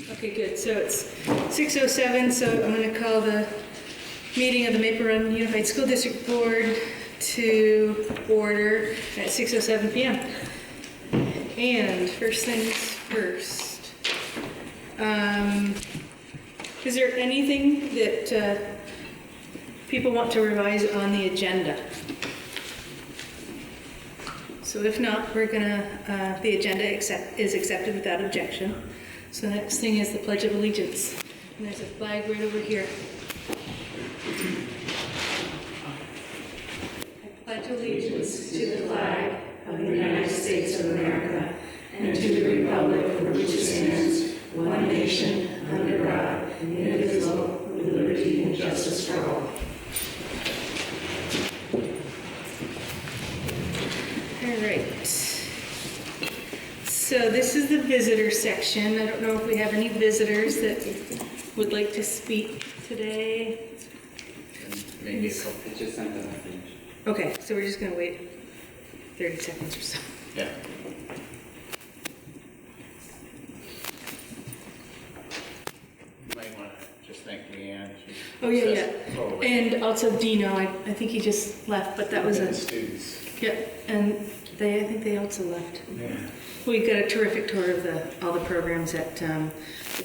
Okay, good. So it's 6:07, so I'm going to call the meeting of the Maple Run Unified School District Board to order at 6:07 p.m. And first things first, is there anything that people want to revise on the agenda? So if not, we're gonna, the agenda is accepted without objection. So the next thing is the Pledge of Allegiance. And there's a flag right over here. I pledge allegiance to the flag of the United States of America and to the republic for which it stands, one nation, under God, indivisible, with liberty and justice for all. All right. So this is the visitor section. I don't know if we have any visitors that would like to speak today. Maybe a couple. It just sent a message. Okay, so we're just going to wait 30 seconds or so. Yeah. You might want to just thank Leanne. Oh, yeah. And also Dino, I think he just left, but that was a... students. Yep, and I think they also left. Yeah. We got a terrific tour of all the programs at the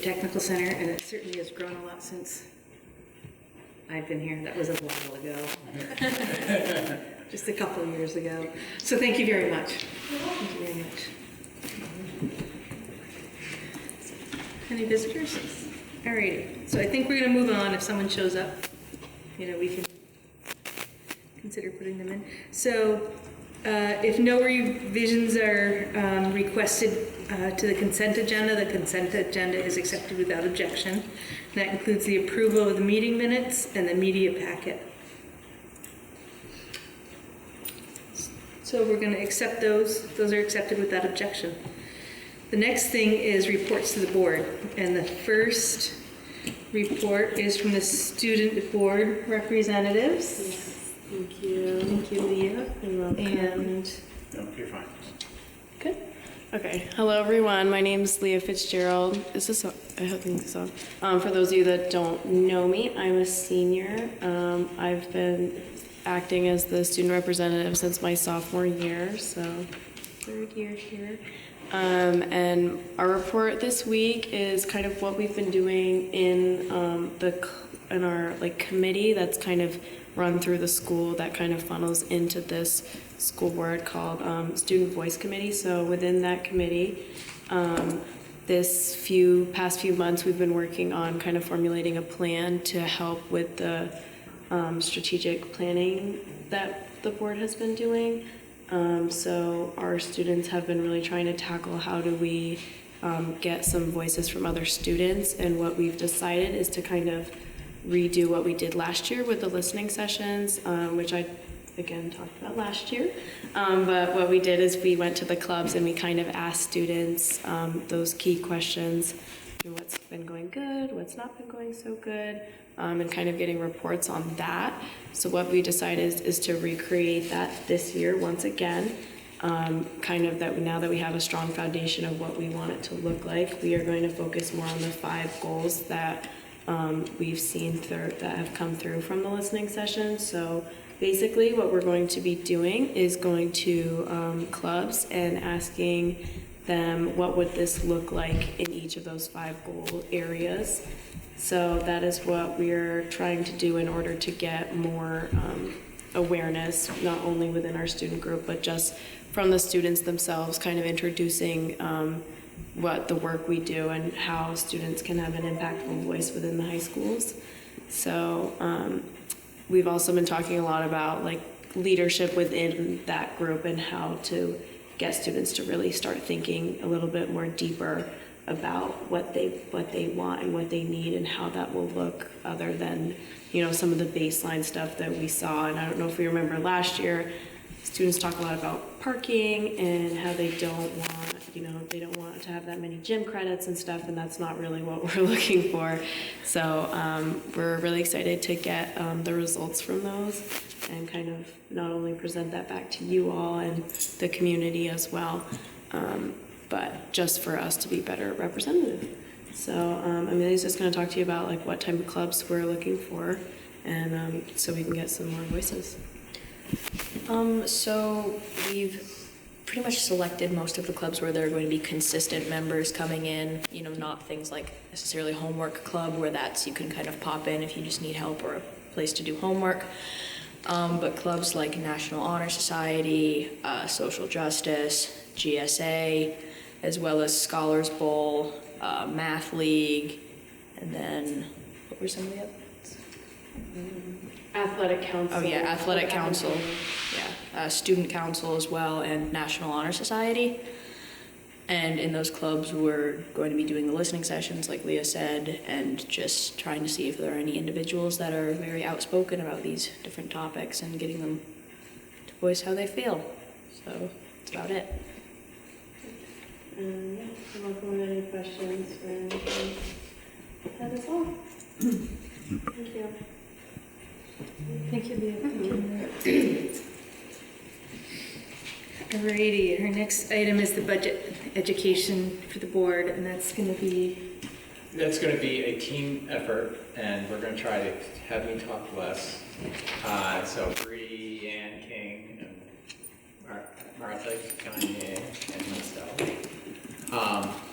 Technical Center, and it certainly has grown a lot since I've been here. That was a while ago. Just a couple of years ago. So thank you very much. Thank you very much. Any visitors? Alrighty. So I think we're going to move on. If someone shows up, we can consider putting them in. So if no revisions are requested to the consent agenda is accepted without objection. And that includes the approval of the meeting minutes and the media packet. So we're going to accept those. Those are accepted without objection. The next thing is reports to the board. And the first report is from the student board representatives. Yes, thank you. Thank you, Leah. You're welcome. And No, you're fine. good. Okay, hello everyone. My name's Leah Fitzgerald. I think this on. For those of you that don't know me, I'm a senior. I've been acting as the student representative since my sophomore year, so third year here. And our report this week is kind of what we've been doing in our committee that's kind of run through the school that kind of funnels into this school board called Student Voice Committee. So within that committee, past few months we've been working on kind of formulating a plan to help with the strategic planning that the board has been doing. So our students have been really trying to tackle how do we get some voices from other students, and what we've decided is to kind of redo what we did last year with the listening sessions, which I again talked about last year. But what we did is we went to the clubs and we kind of asked students those key questions: what's been going good, what's not been going so good, and kind of getting reports on that. So what we decided is to recreate that this year once again. Kind of that now that we have a strong foundation of what we want it to look like, we are going to focus more on the 5 goals that we've seen that have come through from the listening session. So basically what we're going to be doing is going to clubs and asking them what would this look like in each of those 5 goal areas. So that is what we're trying to do in order to get more awareness, not only within our student group, but just from the students themselves, kind of introducing what the work we do and how students can have an impactful voice within the high schools. So we've also been talking a lot about leadership within that group and how to get students to really start thinking a little bit more deeper about what they want and what they need and how that will look, other than some of the baseline stuff that we saw. And I don't know if you remember last year, students talk a lot about parking and how they don't want to have that many gym credits and stuff, and that's not really what we're looking for. So we're really excited to get the results from those and kind of not only present that back to you all and the community as well, but just for us to be better representative. So Amelia's just going to talk to you about like what type of clubs we're looking for, and so we can get some more voices. So we've pretty much selected most of the clubs where there are going to be consistent members coming in, you know, not things like necessarily homework club where that's you can kind of pop in if you just need help or a place to do homework. But clubs like National Honor Society, Social Justice, GSA, as well as Scholars Bowl, Math League, and then what were some of the others? Athletic Council. Oh yeah, Athletic Council, yeah, Student Council as well, and National Honor Society. And in those clubs, we're going to be doing the listening sessions, like Leah said, and just trying to see if there are any individuals that are very outspoken about these different topics and getting them to voice how they feel. So that's about it. Yeah, I'm welcome with any questions or anything. That is all. Thank you. Thank you, Leah. Thank you. Alrighty, our next item is the budget education for the board, and that's going to be. That's going to be a team effort, and we're going to try to have me talk less. So Bree, Ann King, and Martha, Kanye, and myself.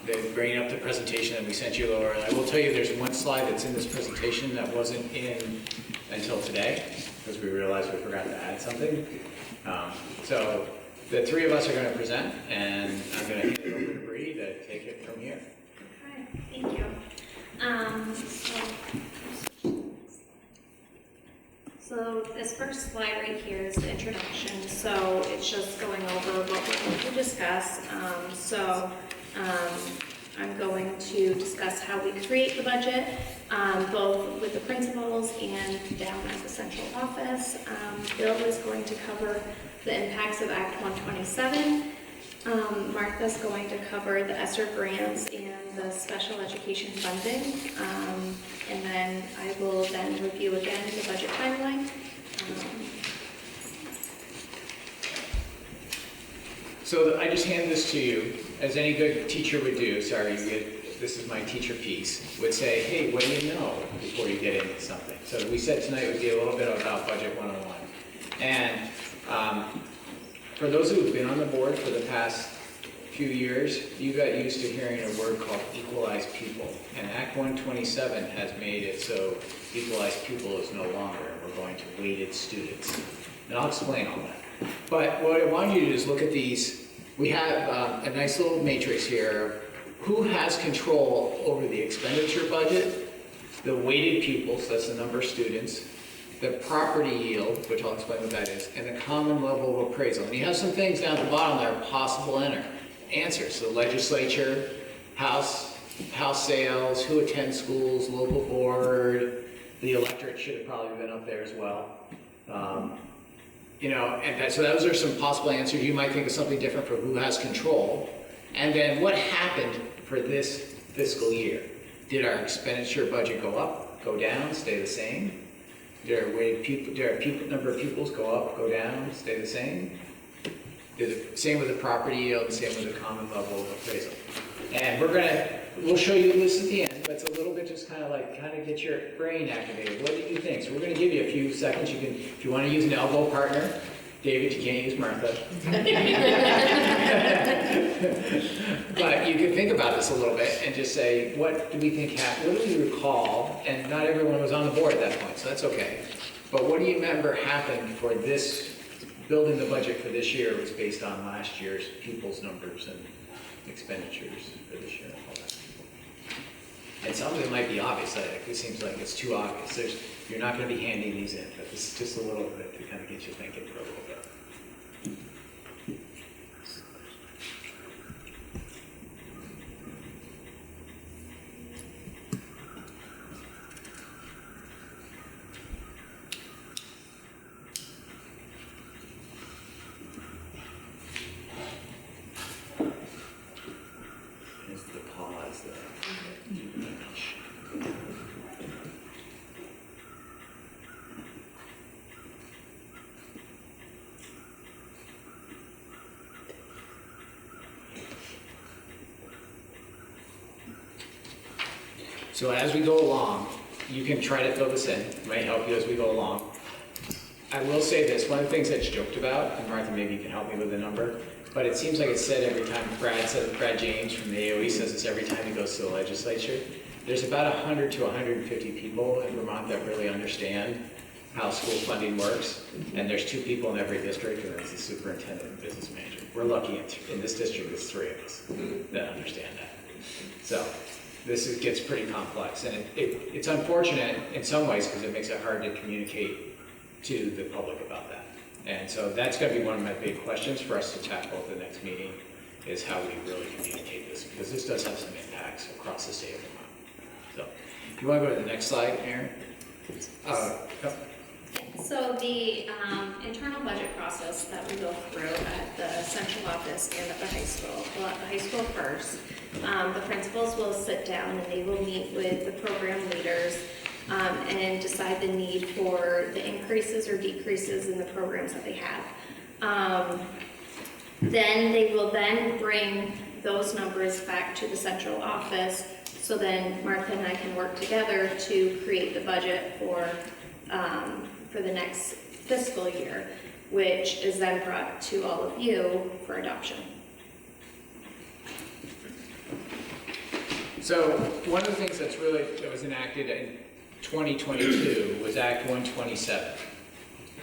They're bringing up the presentation that we sent you, Laura. And I will tell you there's one slide that's in this presentation that wasn't in until today, because we realized we forgot to add something. So the three of us are going to present, and I'm going to hand it over to Bree to take it from here. Hi, thank you. So this first slide right here is the introduction. So it's just going over what we're going to discuss. I'm going to discuss how we create the budget, both with the principals and down at the central office. Bill is going to cover the impacts of Act 127. Martha's going to cover the ESSER grants and the special education funding. And then I will then review again the budget timeline. So I just hand this to you, as any good teacher would do. Sorry, this is my teacher piece, would say, hey, what do you know before you get into something? So we said tonight would be a little bit about Budget 101. And for those who have been on the board for the past few years, you got used to hearing a word called equalized pupil. And Act 127 has made it so equalized pupil is no longer, and we're going to weighted students. And I'll explain all that. But what I want you to do is look at these. We have a nice little matrix here. Who has control over the expenditure budget, the weighted pupils, that's the number of students, the property yield, which I'll explain what that is, and the common level of appraisal. And you have some things down at the bottom that are possible answers. So legislature, house sales, who attends schools, local board, the electorate should have probably been up there as well. So those are some possible answers. You might think of something different for who has control. And then what happened for this fiscal year? Did our expenditure budget go up, go down, stay the same? Did our number of pupils go up, go down, stay the same? Same with the property yield, same with the common level of appraisal. And we'll show you this at the end, but it's a little bit just kind of get your brain activated. What do you think? So we're going to give you a few seconds. You can, if you want to use an elbow partner, David, you can't use Martha. But you can think about this a little bit and just say, what do we think happened? What do we recall? And not everyone was on the board at that point, so that's okay. But what do you remember happened for this, building the budget for this year was based on last year's pupils numbers and expenditures for this year. And some of it might be obvious. It seems like it's too obvious. You're not going to be handing these in, but this is just a little bit to kind of get you thinking for a little bit. Here's the pause there. So as we go along, you can try to fill this in, it might help you as we go along. I will say this, one of the things that's joked about, and Martha, maybe you can help me with the number, but it seems like it's said every time, Brad James from the AOE says this every time he goes to the legislature. There's about 100 to 150 people in Vermont that really understand how school funding works, and there's 2 people in every district, and it's the superintendent and business manager. We're lucky in this district, there's 3 of us that understand that. So this gets pretty complex, and it's unfortunate in some ways because it makes it hard to communicate to the public about that. And so that's going to be one of my big questions for us to tackle at the next meeting, is how we really communicate this, because this does have some impacts across the state of Vermont. So, if you want to go to the next slide, Aaron? So the internal budget process that we go through at the central office and at the high school, well, at the high school first, the principals will sit down and they will meet with the program leaders and decide the need for the increases or decreases in the programs that they have. Then they will then bring those numbers back to the central office, so then Martha and I can work together to create the budget for the next fiscal year, which is then brought to all of you for adoption. So one of the things that was enacted in 2022 was Act 127,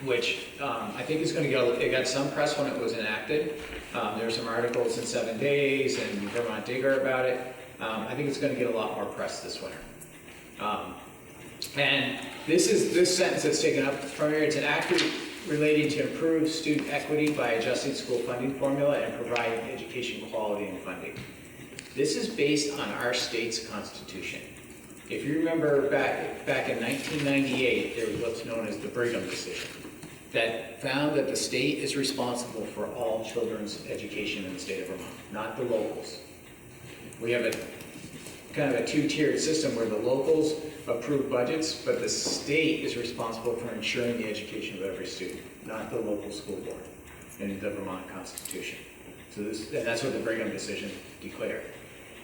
which I think is going to it got some press when it was enacted. There were some articles in 7 Days and Vermont Digger about it. I think it's going to get a lot more press this winter. And this sentence that's taken up from here, it's an act relating to improve student equity by adjusting school funding formula and providing education quality and funding. This is based on our state's constitution. If you remember back in 1998, there was what's known as the Brigham decision that found that the state is responsible for all children's education in the state of Vermont, not the locals. We have a kind of a 2-tiered system where the locals approve budgets, but the state is responsible for ensuring the education of every student, not the local school board in the Vermont Constitution. So that's what the Brigham decision declared.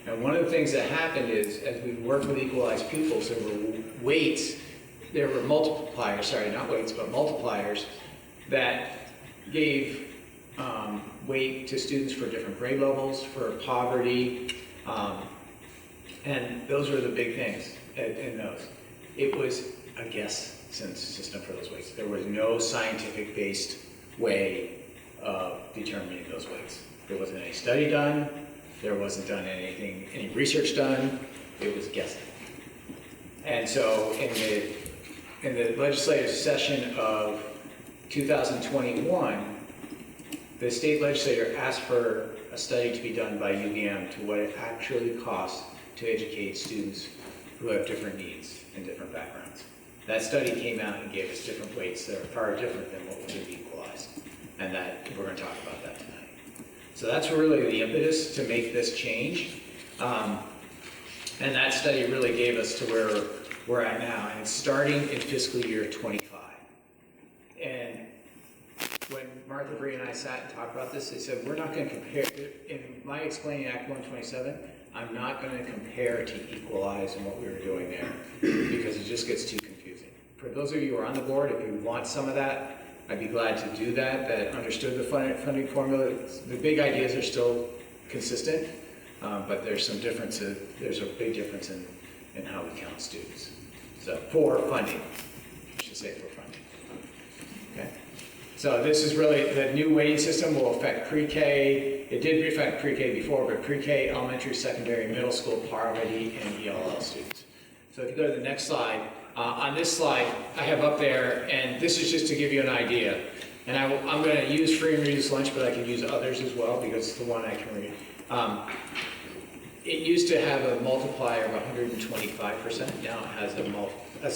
And one of the things that happened is, as we worked with equalized pupils, there were weights, there were multipliers, sorry, not weights, but multipliers that gave weight to students for different grade levels, for poverty, and those were the big things in those. It was a guess system for those weights. There was no scientific-based way of determining those weights. There wasn't any study done. There wasn't any research done. It was guessing. And so in the legislative session of 2021, the state legislature asked for a study to be done by UVM to what it actually costs to educate students who have different needs and different backgrounds. That study came out and gave us different weights that are far different than what would be equalized. And that we're going to talk about that tonight. So that's really the impetus to make this change. And that study really gave us to where we're at now. And it's starting in fiscal year 25. And when Martha Bree and I sat and talked about this, they said, we're not going to compare, in my explaining Act 127, I'm not going to compare it to equalize and what we were doing there, because it just gets too confusing. For those of you who are on the board, if you want some of that, I'd be glad to do that understood the funding formula. The big ideas are still consistent, but there's some differences. There's a big difference in how we count students. So for funding, I should say for funding. Okay. So this is really, the new weighting system will affect pre-K. It did affect pre-K before, but pre-K, elementary, secondary, middle school, poverty, and ELL students. So if you go to the next slide, on this slide, I have up there, and this is just to give you an idea. And I'm going to use free and reduced lunch, but I can use others as well because it's the one I can read. It used to have a multiplier of 125%. Now it has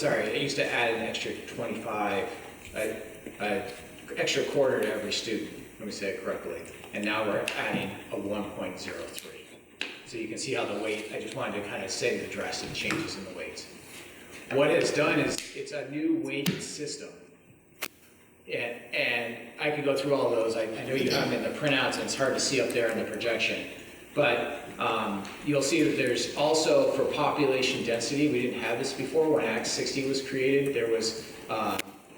it used to add an extra 25, extra quarter to every student. Let me say it correctly. And now we're adding a 1.03. So you can see how the weight, I just wanted to kind of say the drastic changes in the weights. What it's done is it's a new weighted system. And I could go through all of those. I know you have them in the printouts and it's hard to see up there in the projection. But you'll see that there's also, for population density, we didn't have this before. When Act 60 was created, there was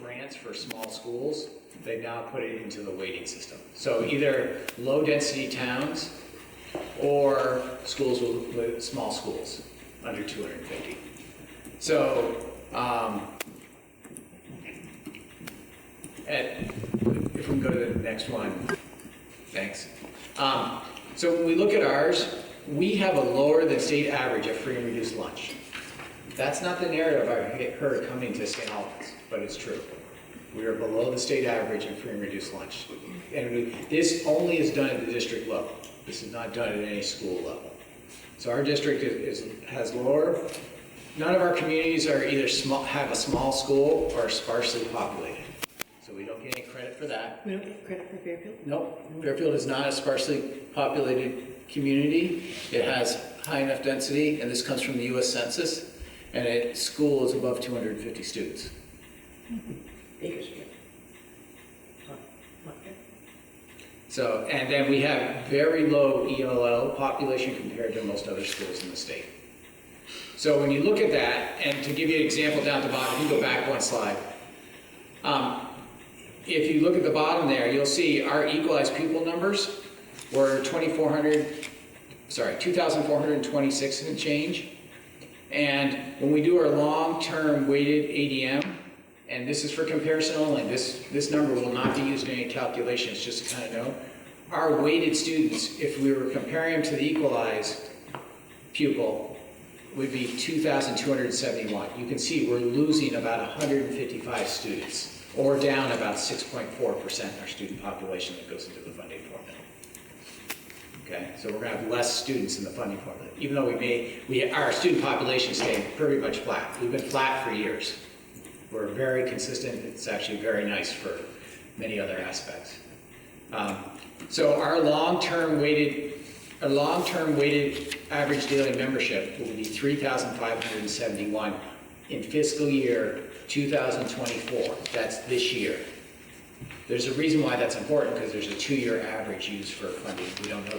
grants for small schools. They've now put it into the weighting system. So either low-density towns or schools with small schools, under 250. So, if we can go to the next one, thanks. So when we look at ours, we have a lower than state average of free and reduced lunch. That's not the narrative I heard coming to St. Albans, but it's true. We are below the state average in free and reduced lunch. And this only is done at the district level. This is not done at any school level. So our district has lower. None of our communities are either have a small school or sparsely populated. So we don't get any credit for that. We don't get credit for Fairfield? Nope. Fairfield is not a sparsely populated community. It has high enough density, and this comes from the US Census, and its school is above 250 students. Bakersfield. So, and then we have very low ELL population compared to most other schools in the state. So when you look at that, and to give you an example down at the bottom, you can go back one slide. If you look at the bottom there, you'll see our equalized pupil numbers were 2,426 and change. And when we do our long-term weighted ADM, and this is for comparison only, this number will not be used in any calculations, just to kind of know. Our weighted students, if we were comparing them to the equalized pupil, would be 2,271. You can see we're losing about 155 students, or down about 6.4% in our student population that goes into the funding formula. Okay, so we're going to have less students in the funding formula, even though our student population staying pretty much flat. We've been flat for years. We're very consistent. It's actually very nice for many other aspects. So our long-term weighted average daily membership will be 3,571 in fiscal year 2024. That's this year. There's a reason why that's important, because there's a 2-year average used for funding. We don't know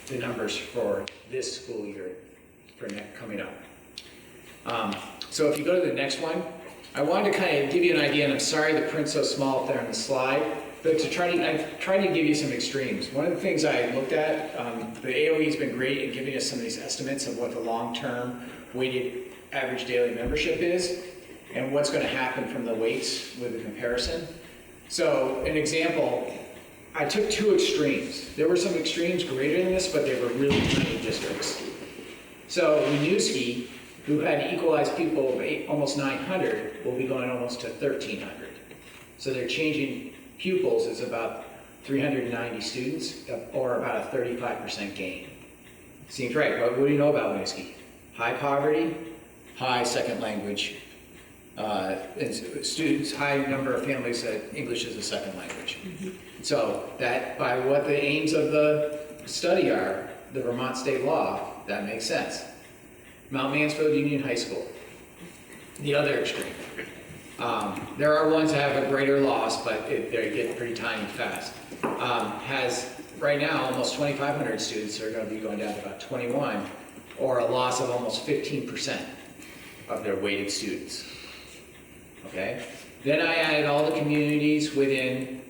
the numbers for this school year coming up. So if you go to the next one, I wanted to kind of give you an idea, and I'm sorry the print's so small up there on the slide, but I tried to give you some extremes. One of the things I looked at, the AOE has been great in giving us some of these estimates of what the long-term weighted average daily membership is, and what's going to happen from the weights with the comparison. So an example, I took 2 extremes. There were some extremes greater than this, but they were really tiny districts. So Winooski, who had equalized people of almost 900, will be going almost to 1,300. So they're changing pupils is about 390 students, or about a 35% gain. Seems right. What do you know about Winooski? High poverty, high second language, and students, high number of families that English is a second language. Mm-hmm. So that, by what the aims of the study are, the Vermont state law, that makes sense. Mount Mansfield Union High School, the other extreme. There are ones that have a greater loss, but they get pretty tiny fast. Has right now almost 2,500 students are going to be going down to about 21, or a loss of almost 15% of their weighted students. Okay. Then I added all the communities within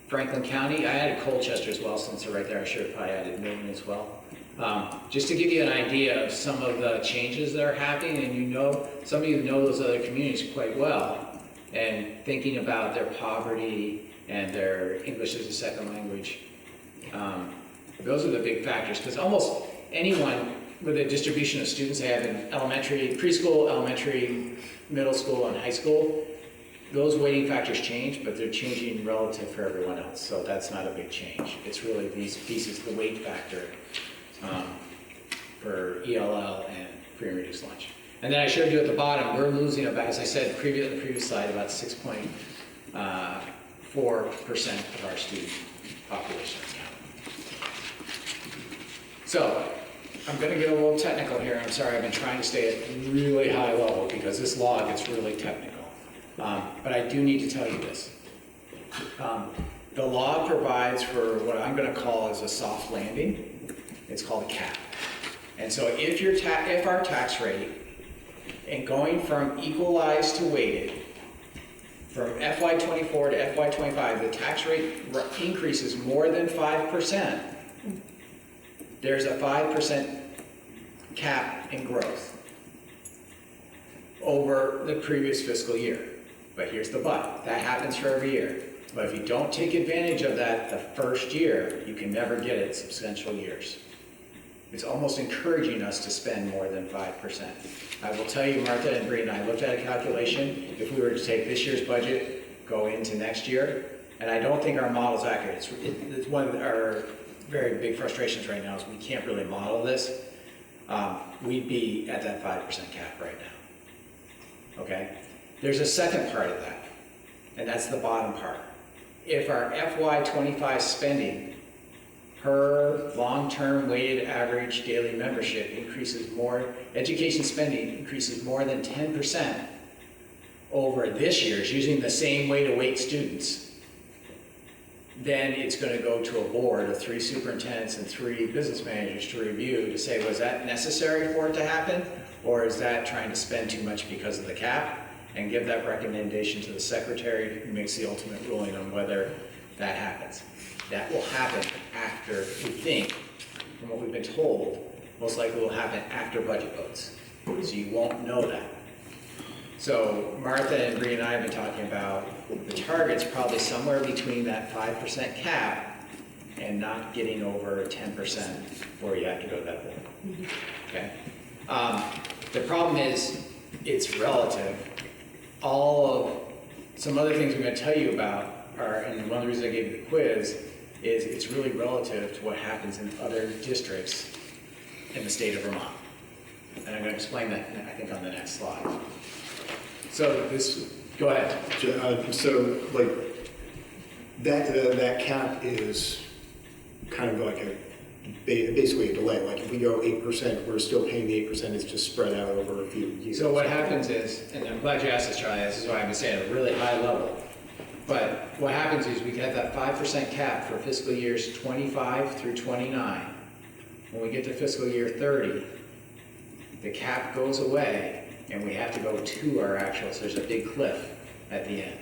Franklin County. I added Colchester as well, since they're right there. I should have probably added Milton as well. Just to give you an idea of some of the changes that are happening, and some of you know those other communities quite well, and thinking about their poverty and their English as a second language, those are the big factors, because almost anyone with a distribution of students they have in preschool, elementary, middle school, and high school, those weighting factors change, but they're changing relative for everyone else, so that's not a big change. It's really these pieces, the weight factor, for ELL and free and reduced lunch. And then I showed you at the bottom, we're losing about, as I said in the previous slide, about 6.4% of our student population now. So I'm going to get a little technical here. I'm sorry, I've been trying to stay at a really high level because this law gets really technical. But I do need to tell you this. The law provides for what I'm going to call as a soft landing. It's called a cap. And so if our tax rate, and going from equalized to weighted, from FY24 to FY25, the tax rate increases more than 5%, there's a 5% cap in growth over the previous fiscal year. But here's the but, that happens for every year. But if you don't take advantage of that the first year, you can never get it substantial years. It's almost encouraging us to spend more than 5%. I will tell you, Martha and Bree and I looked at a calculation. If we were to take this year's budget, go into next year, and I don't think our model's accurate. It's one of our very big frustrations right now is we can't really model this. We'd be at that 5% cap right now. Okay? There's a second part of that, and that's the bottom part. If our FY25 spending per long-term weighted average daily membership increases more, education spending increases more than 10% over this year's, using the same way to weight students, then it's going to go to a board of 3 superintendents and 3 business managers to review to say, was that necessary for it to happen? Or is that trying to spend too much because of the cap? And give that recommendation to the secretary who makes the ultimate ruling on whether that happens. That will happen after, we think, from what we've been told, most likely will happen after budget votes. So you won't know that. So Martha and Bree and I have been talking about the target's probably somewhere between that 5% cap and not getting over 10% before you have to go to that board. Okay? The problem is it's relative. All of some other things I'm going to tell you about are, and one of the reasons I gave you the quiz, is it's really relative to what happens in other districts in the state of Vermont. And I'm going to explain that, I think, on the next slide. So this, go ahead. So like that cap is kind of like basically a delay. Like if we go 8%, we're still paying the 8%. It's just spread out over a few years. So what happens is, and I'm glad you asked this, Charlie. This is why I've been saying at a really high level. But what happens is we get that 5% cap for fiscal years 25 through 29. When we get to fiscal year 30, the cap goes away, and we have to go to our actual. So there's a big cliff at the end.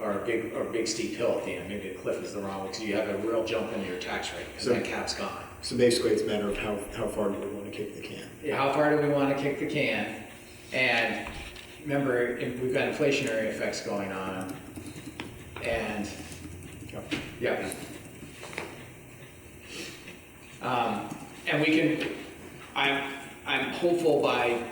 Or a big steep hill at the end. Maybe a cliff is the wrong one, because you have a real jump in your tax rate, because that cap's gone. So basically it's a matter of how far do we want to kick the can? Yeah, how far do we want to kick the can? And remember, we've got inflationary effects going on. And, yeah. And we can, I'm hopeful I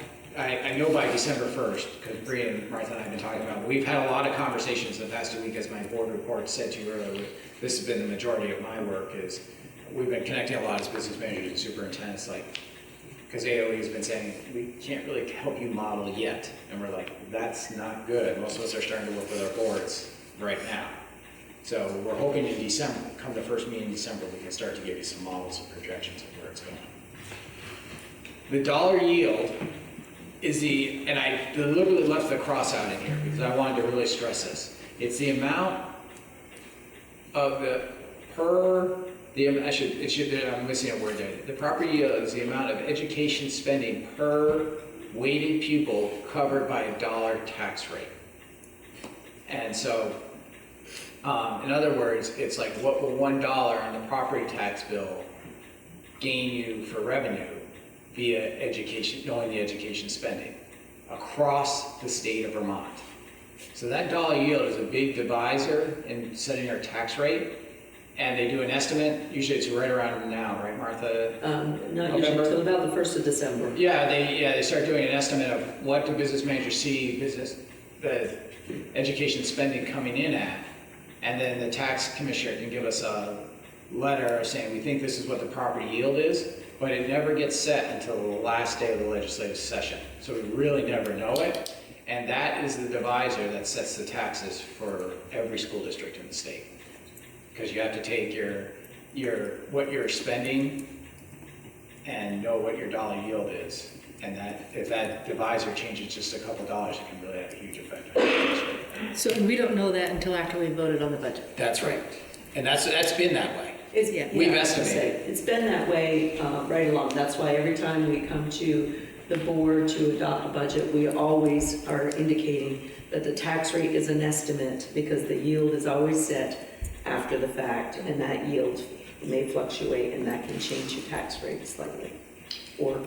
know by December 1st, because Bree and Martha and I have been talking about it. We've had a lot of conversations in the past 2 weeks, as my board report said to you earlier. This has been the majority of my work, is we've been connecting a lot as business managers and superintendents, like, because AOE has been saying, we can't really help you model yet. And we're like, that's not good. Most of us are starting to work with our boards right now. So we're hoping in December, come the first meeting in December, we can start to give you some models and projections of where it's going. The dollar yield is and I deliberately left the cross out in here because I wanted to really stress this. It's the amount of I'm missing a word there. The property yield is the amount of education spending per weighted pupil covered by a dollar tax rate. And so, in other words, it's like what will $1 on the property tax bill gain you for revenue via education, knowing the education spending across the state of Vermont. So that dollar yield is a big divisor in setting our tax rate. And they do an estimate. Usually it's right around now, right, Martha? Not usually until about the 1st of December. Yeah, they start doing an estimate of what do business managers see the education spending coming in at, and then the tax commissioner can give us a letter saying we think this is what the property yield is, but it never gets set until the last day of the legislative session. So we really never know it, and that is the divisor that sets the taxes for every school district in the state. Because you have to take what you're spending and know what your dollar yield is. And that if that divisor changes just a couple dollars, it can really have a huge effect on your tax rate. So, and we don't know that until after we voted on the budget. That's right. And that's been that way. It's, Yeah. We've I have to estimated. say, it's been that way right along. That's why every time we come to the board to adopt a budget, we always are indicating that the tax rate is an estimate because the yield is always set after the fact, and that yield may fluctuate, and that can change your tax rate slightly, or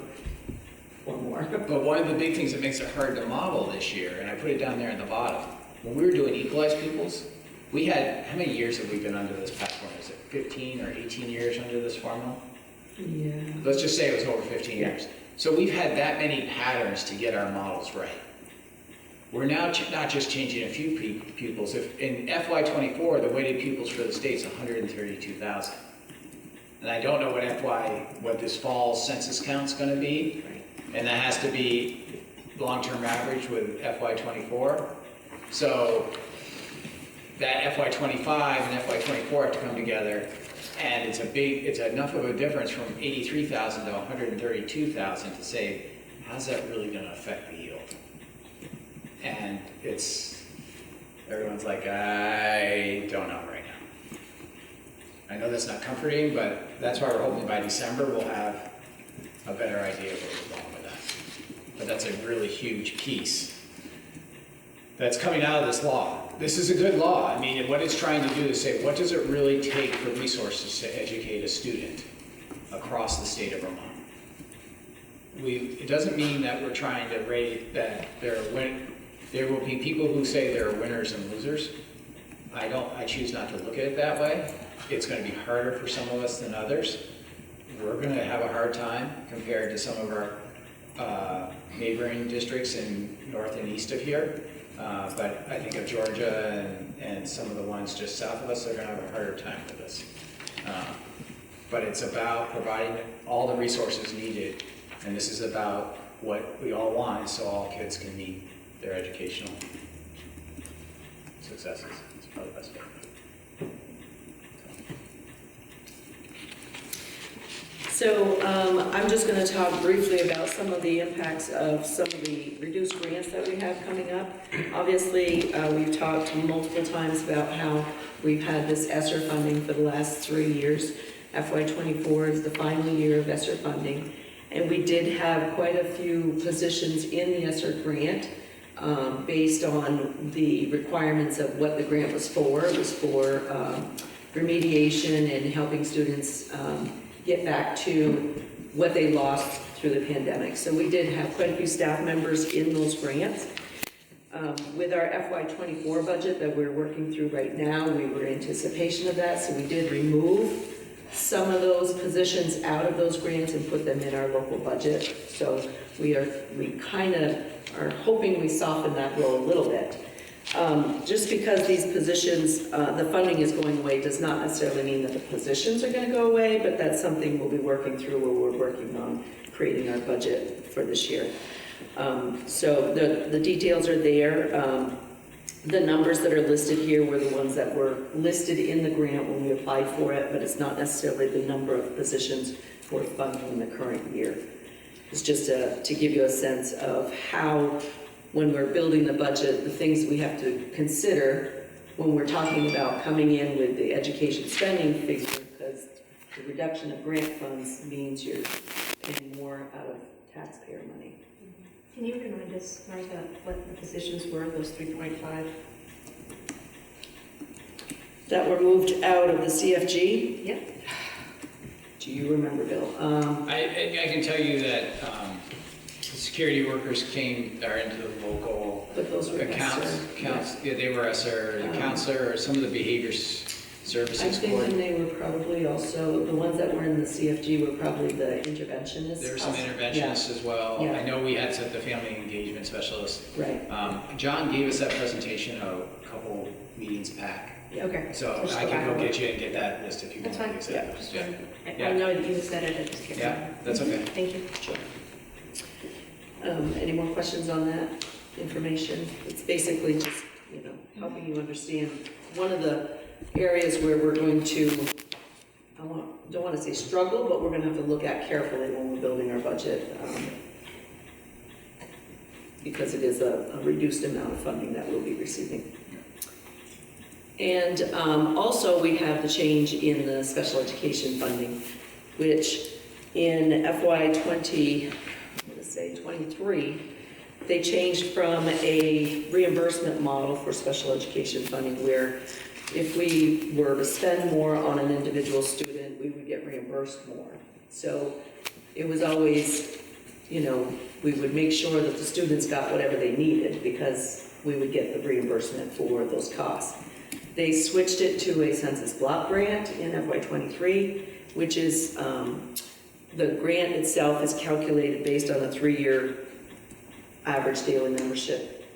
more. But one of the big things that makes it hard to model this year, and I put it down there in the bottom, when we were doing equalized pupils, we had, how many years have we been under this platform? Is it 15 or 18 years under this formula? Yeah. Let's just say it was over 15 Yeah. years. So we've had that many patterns to get our models right. We're now not just changing a few pupils. If in FY24, the weighted pupils for the state's 132,000. And I don't know what this fall census count's gonna be. And that has to be long-term average with FY24. So that FY25 and FY24 have to come together, and it's enough of a difference from 83,000 to 132,000 to say, how's that really going to affect the yield? And everyone's like, I don't know right now. I know that's not comforting, but that's why we're hoping by December we'll have a better idea of where we're going with that. But that's a really huge piece that's coming out of this law. This is a good law. I mean, what it's trying to do is say, what does it really take for resources to educate a student across the state of Vermont? It doesn't mean that we're trying to rate that there will be people who say there are winners and losers. I choose not to look at it that way. It's going to be harder for some of us than others. We're going to have a hard time compared to some of our neighboring districts in north and east of here. But I think of Georgia and some of the ones just south of us, they're going to have a harder time with this. But it's about providing all the resources needed, and this is about what we all want, so all kids can meet their educational successes. It's probably the best way. So I'm just going to talk briefly about some of the impacts of some of the reduced grants that we have coming up. Obviously, we've talked multiple times about how we've had this ESSER funding for the last 3 years. FY24 is the final year of ESSER funding. And we did have quite a few positions in the ESSER grant based on the requirements of what the grant was for. It was for remediation and helping students get back to what they lost through the pandemic. So we did have quite a few staff members in those grants. With our FY24 budget that we're working through right now, we were in anticipation of that, so we did remove some of those positions out of those grants and put them in our local budget. So we kind of are hoping we soften that blow a little bit. Just because these positions, the funding is going away does not necessarily mean that the positions are going to go away, but that's something we'll be working through where we're working on creating our budget for this year. So the details are there. The numbers that are listed here were the ones that were listed in the grant when we applied for it, but it's not necessarily the number of positions we're funding in the current year. It's just to give you a sense of how, when we're building the budget, the things we have to consider when we're talking about coming in with the education spending figure, because the reduction of grant funds means you're paying more out of taxpayer money. Can you remind us, Martha, what the positions were, those 3.5? That were moved out of the CFG? Yep. Do you remember, Bill? I can tell you that the security workers are into the local But those were ESSER. Yeah, they were ESSER, the counselor, or some of the behavior I services think board. they were probably also, the ones that were in the CFG were probably the interventionists. There were some interventionists as well. Yeah. I know we had the family engagement specialist. Right. John gave us that presentation a couple meetings back. Okay. So Just I can go back. get you and get that list if you That's want. fine. to Yeah. accept it. I Yeah. know that you said it, I just can't remember. Yeah, that's okay. Thank you. Sure. Any more questions on that information? It's basically just, helping you understand one of the areas where we're going to, don't want to say struggle, but we're going to have to look at carefully when we're building our budget, because it is a reduced amount of funding that we'll be receiving. And also, we have the change in the special education funding, which in FY 23, they changed from a reimbursement model for special education funding where if we were to spend more on an individual student, we would get reimbursed more. So it was always, you know, we would make sure that the students got whatever they needed because we would get the reimbursement for those costs. They switched it to a census block grant in FY 23, which is, the grant itself is calculated based on a 3-year average daily membership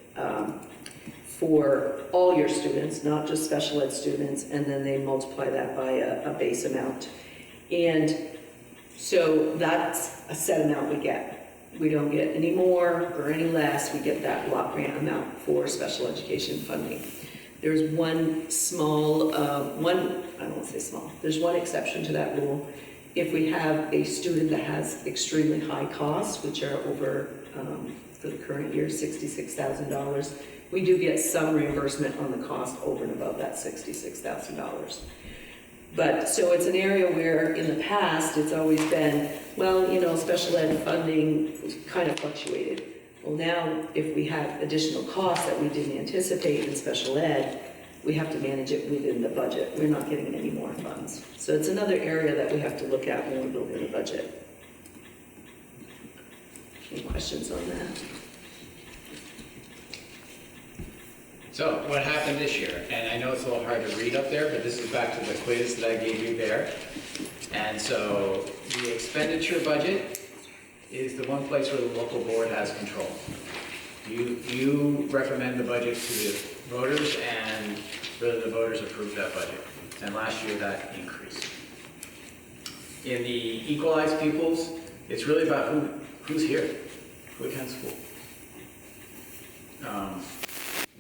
for all your students, not just special ed students, and then they multiply that by a base amount. And so that's a set amount we get. We don't get any more or any less, we get that block grant amount for special education funding. There's one small, I don't want to say small, there's one exception to that rule. If we have a student that has extremely high costs, which are over, for the current year, $66,000, we do get some reimbursement on the cost over and above that $66,000. But, so it's an area where in the past, it's always been, well, you know, special ed funding kind of fluctuated. Well, now, if we have additional costs that we didn't anticipate in special ed, we have to manage it within the budget. We're not getting any more funds. So it's another area that we have to look at when we build in a budget. Any questions on that? So what happened this year, and I know it's a little hard to read up there, but this is back to the quiz that I gave you there. And so the expenditure budget is the one place where the local board has control. You recommend the budget to the voters, and really the voters approve that budget. And last year that increased. In the equalized pupils, it's really about who's here, who attends school. I'm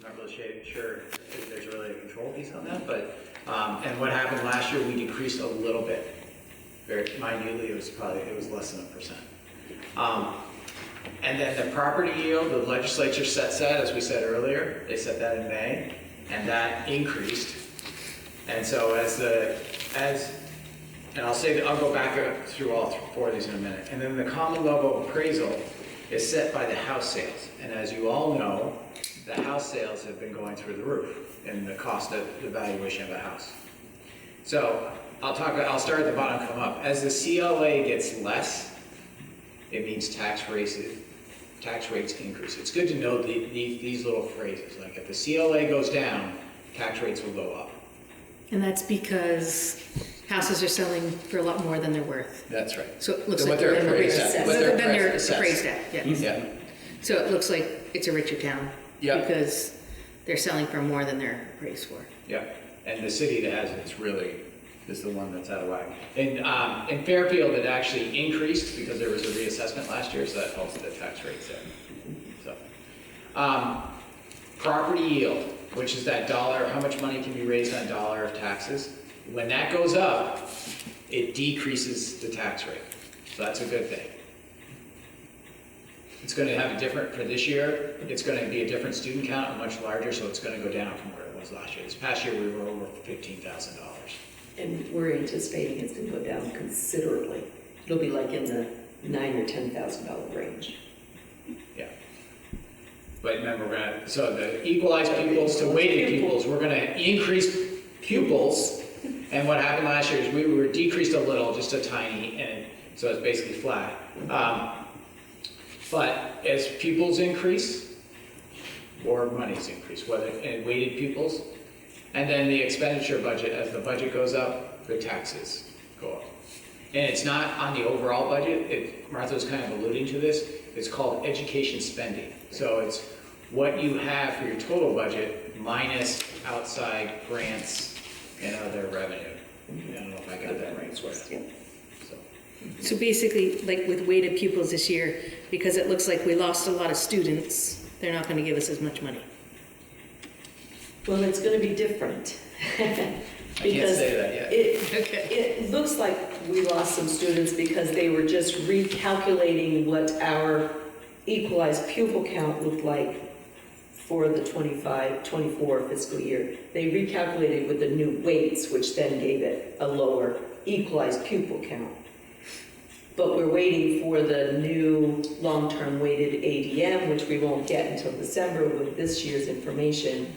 not really sure if there's really a control piece on that, but, and what happened last year, we decreased a little bit. Very minutely, it was less than 1%. And then the property yield, the legislature sets that, as we said earlier, they set that in May, and that increased. And so and I'll go back through all 4 of these in a minute. And then the common level appraisal is set by the house sales. And as you all know, the house sales have been going through the roof in the cost of the valuation of a house. So I'll start at the bottom, come up. As the CLA gets less, it means tax rates increase. It's good to know these little phrases, like if the CLA goes down, tax rates will go up. And that's because houses are selling for a lot more than they're worth. That's right. So it looks Than like what they're appraised at. What they're than they're assessed. appraised at, yeah. Yeah. So it looks like it's a richer town. Yeah. Because they're selling for more than they're appraised for. Yeah, and the city that has it is the one that's out of whack. In Fairfield, it actually increased because there was a reassessment last year, so that helps the tax rates there. So, property yield, which is that dollar, how much money can be raised on a dollar of taxes. When that goes up, it decreases the tax rate. So that's a good thing. It's going to have for this year, it's going to be a different student count, and much larger, so it's going to go down from where it was last year. This past year, we were over $15,000. And we're anticipating it's going to go down considerably. It'll be like in the $9,000 or $10,000 range. Yeah. But remember, so the equalized pupils to weighted pupils, we're going to increase pupils. And what happened last year is we were decreased a little, just a tiny, and so it's basically flat. But as pupils increase, more money's increased, whether in weighted pupils, and then the expenditure budget, as the budget goes up, the taxes go up. And it's not on the overall budget, Martha was kind of alluding to this, it's called education spending. So it's what you have for your total budget minus outside grants and other revenue. I don't know if I got that right. So basically, like with weighted pupils this year, because it looks like we lost a lot of students, they're not going to give us as much money. Well, it's going to be different. I can't say that yet. It looks like we lost some students because they were just recalculating what our equalized pupil count looked like for the 25-24 fiscal year. They recalculated with the new weights, which then gave it a lower equalized pupil count. But we're waiting for the new long-term weighted ADM, which we won't get until December with this year's information.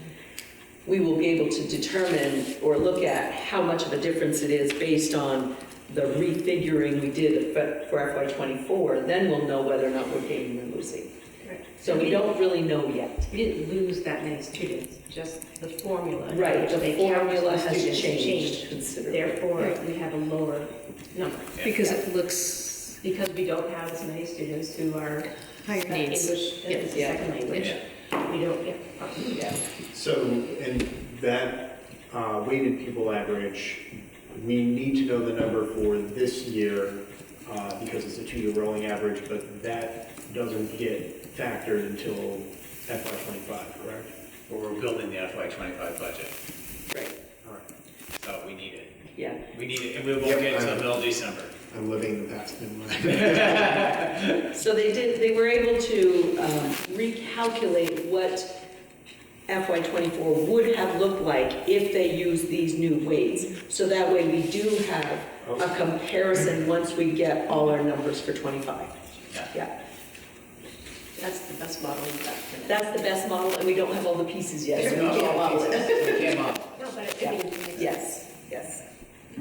We will be able to determine or look at how much of a difference it is based on the refiguring we did for FY24. Then we'll know whether or not we're gaining or losing. Right. So we don't really know yet. We didn't lose that many students, just the formula. Right, which the they count formula as has students changed considerably. Therefore, we have a lower number. Because it looks Because we don't have as many students who are higher needs. English as a Yeah. second language. We don't get, Yeah. So, and that weighted pupil average, we need to know the number for this year because it's a 2-year rolling average, but that doesn't get factored until FY25, correct? Or we're building the FY25 budget, Right, All right. so we need it. yeah. We need it, and we won't Yep, get it until I'm- middle of December. I'm living in the past, never mind. So they were able to recalculate what FY24 would have looked like if they used these new weights. So that way we do have a comparison once we get all our numbers for 25. Yeah. Yeah, that's the best model we've got for now. that's the best model, and we don't have all the pieces yet, so we No, can't model it. We can't model. No, but it, Yeah. I mean, it makes Yes, yes.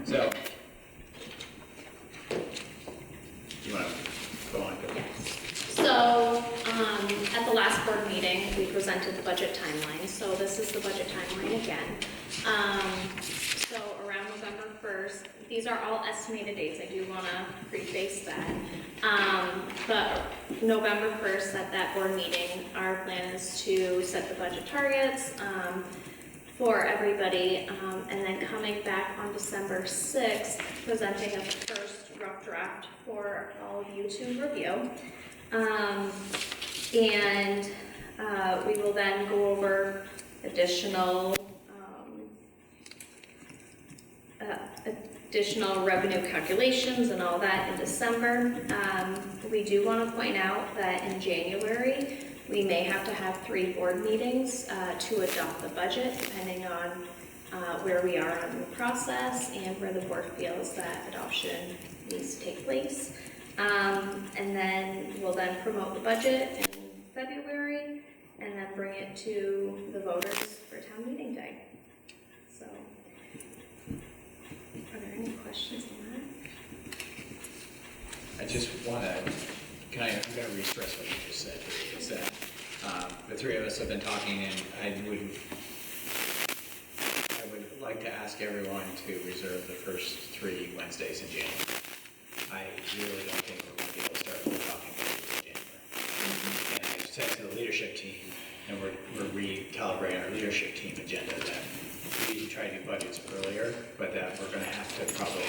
So, you want to go on? Go. So, at the last board meeting, we presented the budget timeline, so this is the budget timeline again. So around November 1st, these are all estimated dates, I do want to preface that. But November 1st, at that board meeting, our plan is to set the budget targets for everybody, and then coming back on December 6th, presenting a first rough draft for all of you to review. And we will then go over additional revenue calculations and all that in December. We do want to point out that in January, we may have to have 3 board meetings to adopt the budget, depending on where we are in the process and where the board feels that adoption needs to take place. And then we'll then promote the budget in February and then bring it to the voters for town meeting day. So, are there any questions on that? I just want to, I'm going to re-stress what you just said. Is that the 3 of us have been talking, and I would like to ask everyone to reserve the first 3 Wednesdays in January. I really don't think we're going to be able to start talking about it in January. And I said to the leadership team, and we're recalibrating our leadership team agenda, that we try to do budgets earlier, but that we're going to have to probably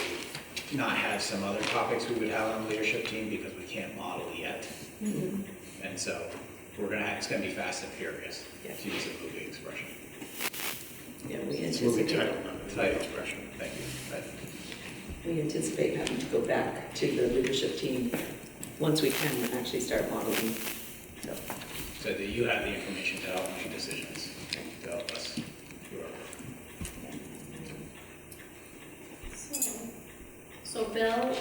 not have some other topics we would have on the leadership team because we can't model yet. And so we're going to have, it's going to be fast and furious, to use a movie expression. Yeah, we It's a movie anticipate, title, not a Title expression, thank you. Right. we anticipate having to go back to the leadership team once we can actually start modeling. So, So that you have the information to help make decisions, to help us. So Bill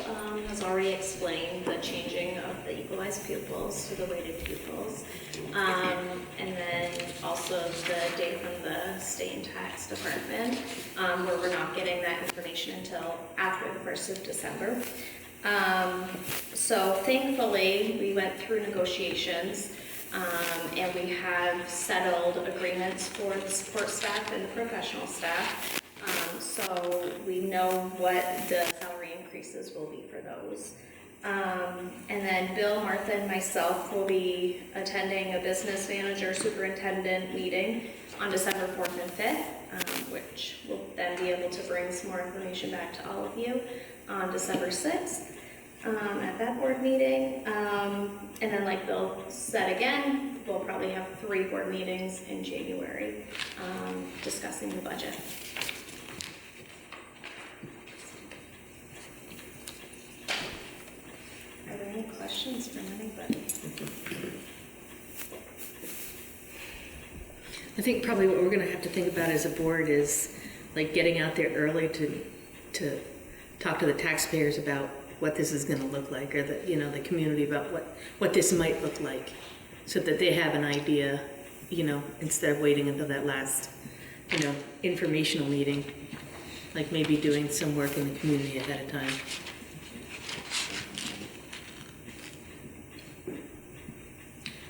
has already explained the changing of the equalized pupils to the weighted pupils. And then also the data from the state and tax department, where we're not getting that information until after the 1st of December. So thankfully, we went through negotiations, and we have settled agreements for the support staff and the professional staff. So we know what the salary increases will be for those. And then Bill, Martha, and myself will be attending a business manager superintendent meeting on December 4th and 5th, which will then be able to bring some more information back to all of you on December 6th at that board meeting. And then like Bill said again, we'll probably have 3 board meetings in January discussing the budget. Are there any questions from anybody? think probably what we're gonna have to think about as a board is like getting out there early to talk to the taxpayers about what this is gonna look like, or the, you know, the community about what this might look like, so that they have an idea, you know, instead of waiting until that last, you know, informational meeting, like maybe doing some work in the community ahead of time.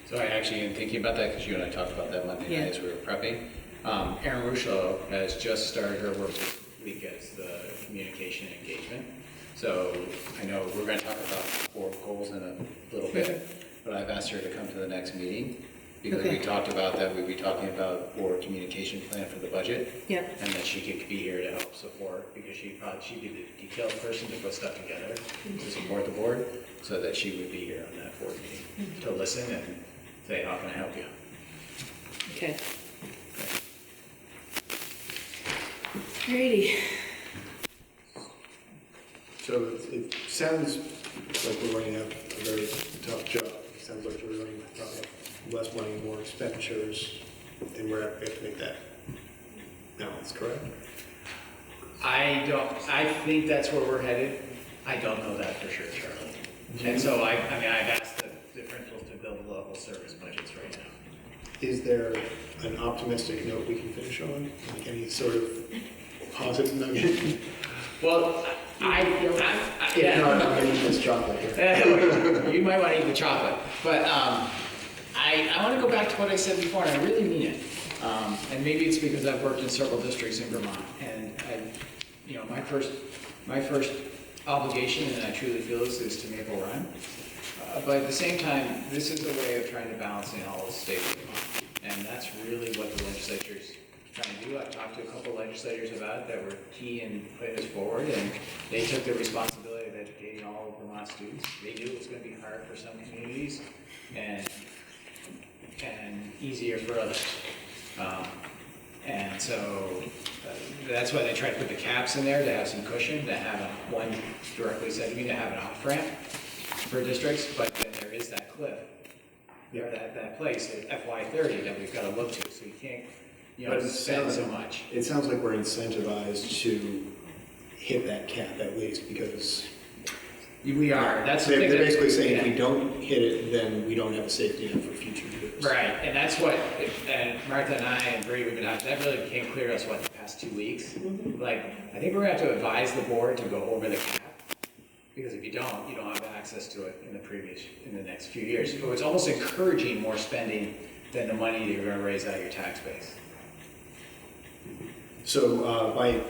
So I actually am thinking about that because you and I talked about that Monday Yeah. night as we were prepping. Erin Russo has just started her work this week as the communication and engagement. So I know we're going to talk about board goals in a little bit, but I've asked her to come to the next meeting because we Okay. talked about that. We'd be talking about board communication plan for the budget. Yep. And that she could be here to help support because she'd be the detailed person to put stuff together to support the board, so that she would be here on that board meeting to listen and say, how can I help you? Okay. Alrighty. So it sounds like we're going to have a very tough job. It sounds like we're going to probably have less money, more expenditures, and we have to make that balance, correct? I think that's where we're headed. I don't know that for sure, Charlie. And so I've asked the principals to build local service budgets right now. Is there an optimistic note we can finish on? Like any sort of positive nugget? Well, If not, I'm going to eat this chocolate here. you might want to eat the chocolate, but I want to go back to what I said before, and I really mean it. And maybe it's because I've worked in several districts in Vermont, and my first obligation, and I truly feel this, is to Maple Run. But at the same time, this is a way of trying to balance in all the states of Vermont, and that's really what the legislature's trying to do. I've talked to a couple legislators about it that were key in putting this forward, and they took the responsibility of educating all of Vermont students. They knew it was going to be hard for some communities and easier for others. And so that's why they tried to put the caps in there, to have some cushion, to have one directly said to me, to have an off ramp for districts, but then there is that cliff, there, that place at FY30 that we've got to look to, so you can't, spend so much. It sounds like we're incentivized to hit that cap at least, because We are, that's the they're thing. basically saying if Yeah. we don't hit it, then we don't have a safety net for future years. Right, and that's what, and Martha and I and Bree, we've been out, that really became clear to us, the past 2 weeks? Like, I think we're gonna have to advise the board to go over the cap, because if you don't have access to it in the next few years. So it's almost encouraging more spending than the money that you're gonna raise out of your tax base. So my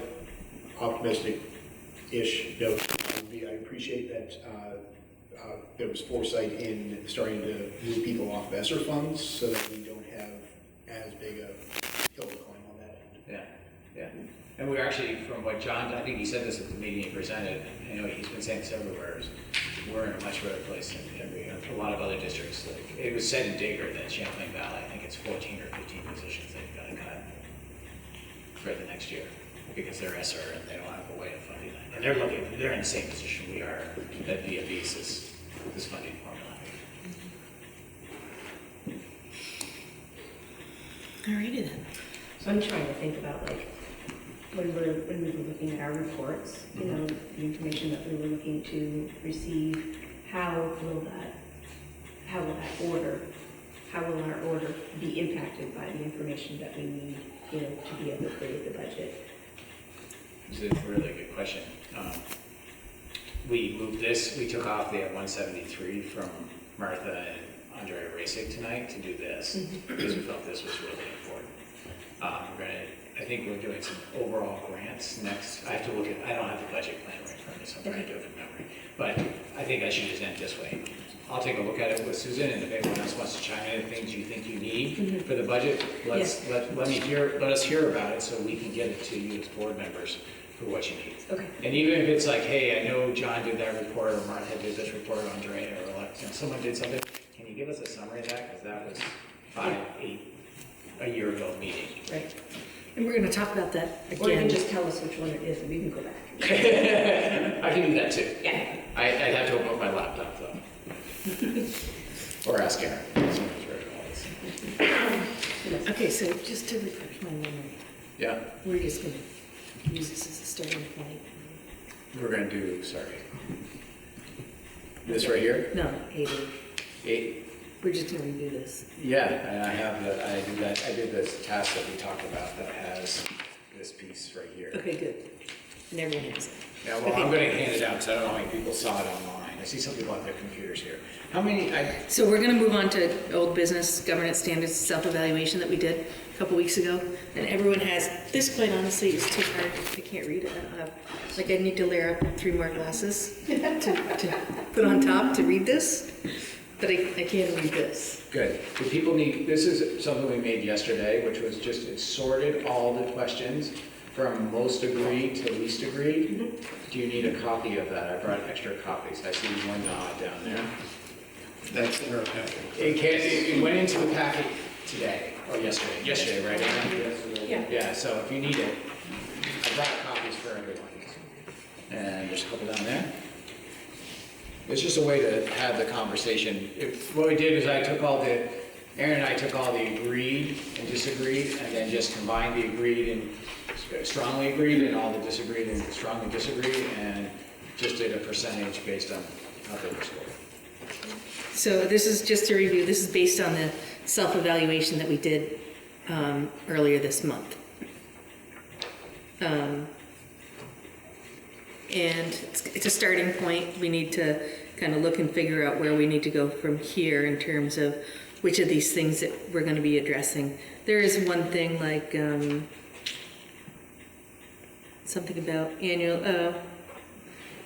optimistic-ish note would be, I appreciate that there was foresight in starting to move people off of ESSER funds so that we don't have as big a hill to climb on that end. Yeah. And we're actually, from what John, I think he said this at the meeting he presented, I know he's been saying this everywhere, is we're in a much better place than a lot of other districts. Like, it was said in Digger that Champlain Valley, I think it's 14 or 15 positions they've got to cut for the next year, because they're ESSER and they don't have a way of funding that. And they're in the same position we are, that VFE's this funding formula. Alrighty then. So I'm trying to think about when we were looking at our reports, the information that we were looking to receive, how will our order be impacted by the information that we need, to be able to create the budget? It's a really good question. We moved this, we took off the 173 from Martha and Andrea Rasick tonight to do this, because we felt this was really important. I think we're doing some overall grants next. I have to look at, I don't have the budget plan right in front of me, so I'm trying to do it from memory. But I think I should just end this way. I'll take a look at it with Susan, and if anyone else wants to chime in, things you think you need for the budget, let us hear about it so we can get it to you as board members for what you need. Okay. And even if it's like, hey, I know John did that report, or Martha did this report, or Andrea, or someone did something, can you give us a summary of that? Because that was 8 a year ago meeting. Right. And we're gonna talk about that Or you can again. just tell us which one it is and we can go back. I can do that too. Yeah. I'd have to open up my laptop though. Or ask Aaron. Someone's ready to always. Okay, so just to refresh my memory, Yeah, we're just gonna use this as a starting point. we're gonna do, sorry. This right here? No, 80. 8. We're just gonna review this. Yeah, and I did this task that we talked about that has this piece right here. Okay, good. And everyone has it. Yeah, well, I'm gonna hand it out, because I don't know how many people saw it online. I see some people have their computers here. How many, So we're gonna move on to old business governance standards self-evaluation that we did a couple weeks ago. And everyone has, this quite honestly is too hard, I can't read it. I don't have, like I need to layer up 3 more glasses to put on top to read this. But I can't read this. good. Do people need, this is something we made yesterday, which was just, it sorted all the questions from most agreed to least agreed. Do you need a copy of that? I brought extra copies. I see one nod down there. That's in our packet. It went into the packet today, or yesterday, right, Anna? Yeah. Yeah, so if you need it, I brought copies for everyone. And there's a couple down there. It's just a way to have the conversation. What we did is Aaron and I took all the agreed and disagreed, and then just combined the agreed and strongly agreed, and all the disagreed and strongly disagreed, and just did a percentage based on how they were scored. So this is, just to review, this is based on the self-evaluation that we did earlier this month. And it's a starting point. We need to kind of look and figure out where we need to go from here in terms of which of these things that we're going to be addressing. There is one thing like something about annual,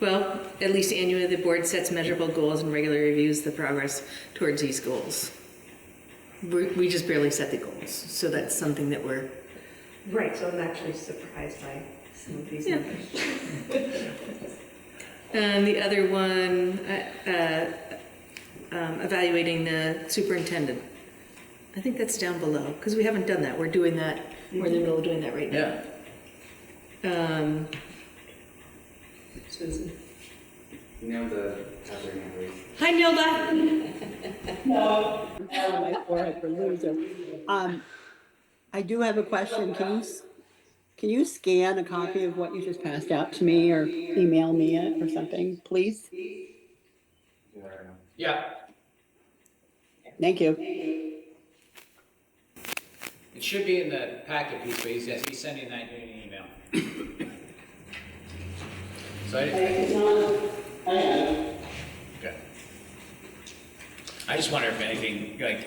well, at least annually the board sets measurable goals and regularly reviews the progress towards these goals. We just barely set the goals, so that's something that we're... Right, so I'm actually surprised by some of these numbers. And the other one, evaluating the superintendent. I think that's down below, because we haven't done that. We're doing that, we're in the middle of doing that right now. Yeah. Susan. Nilda has her hand raised. Hi, Nilda. On my forehead for loser. I do have a question. Can you scan a copy of what you just passed out to me or email me it or something, please? Yeah. Thank you. It should be in the packet piece, but he's sending that in an email. So okay. I just wonder if anything, like,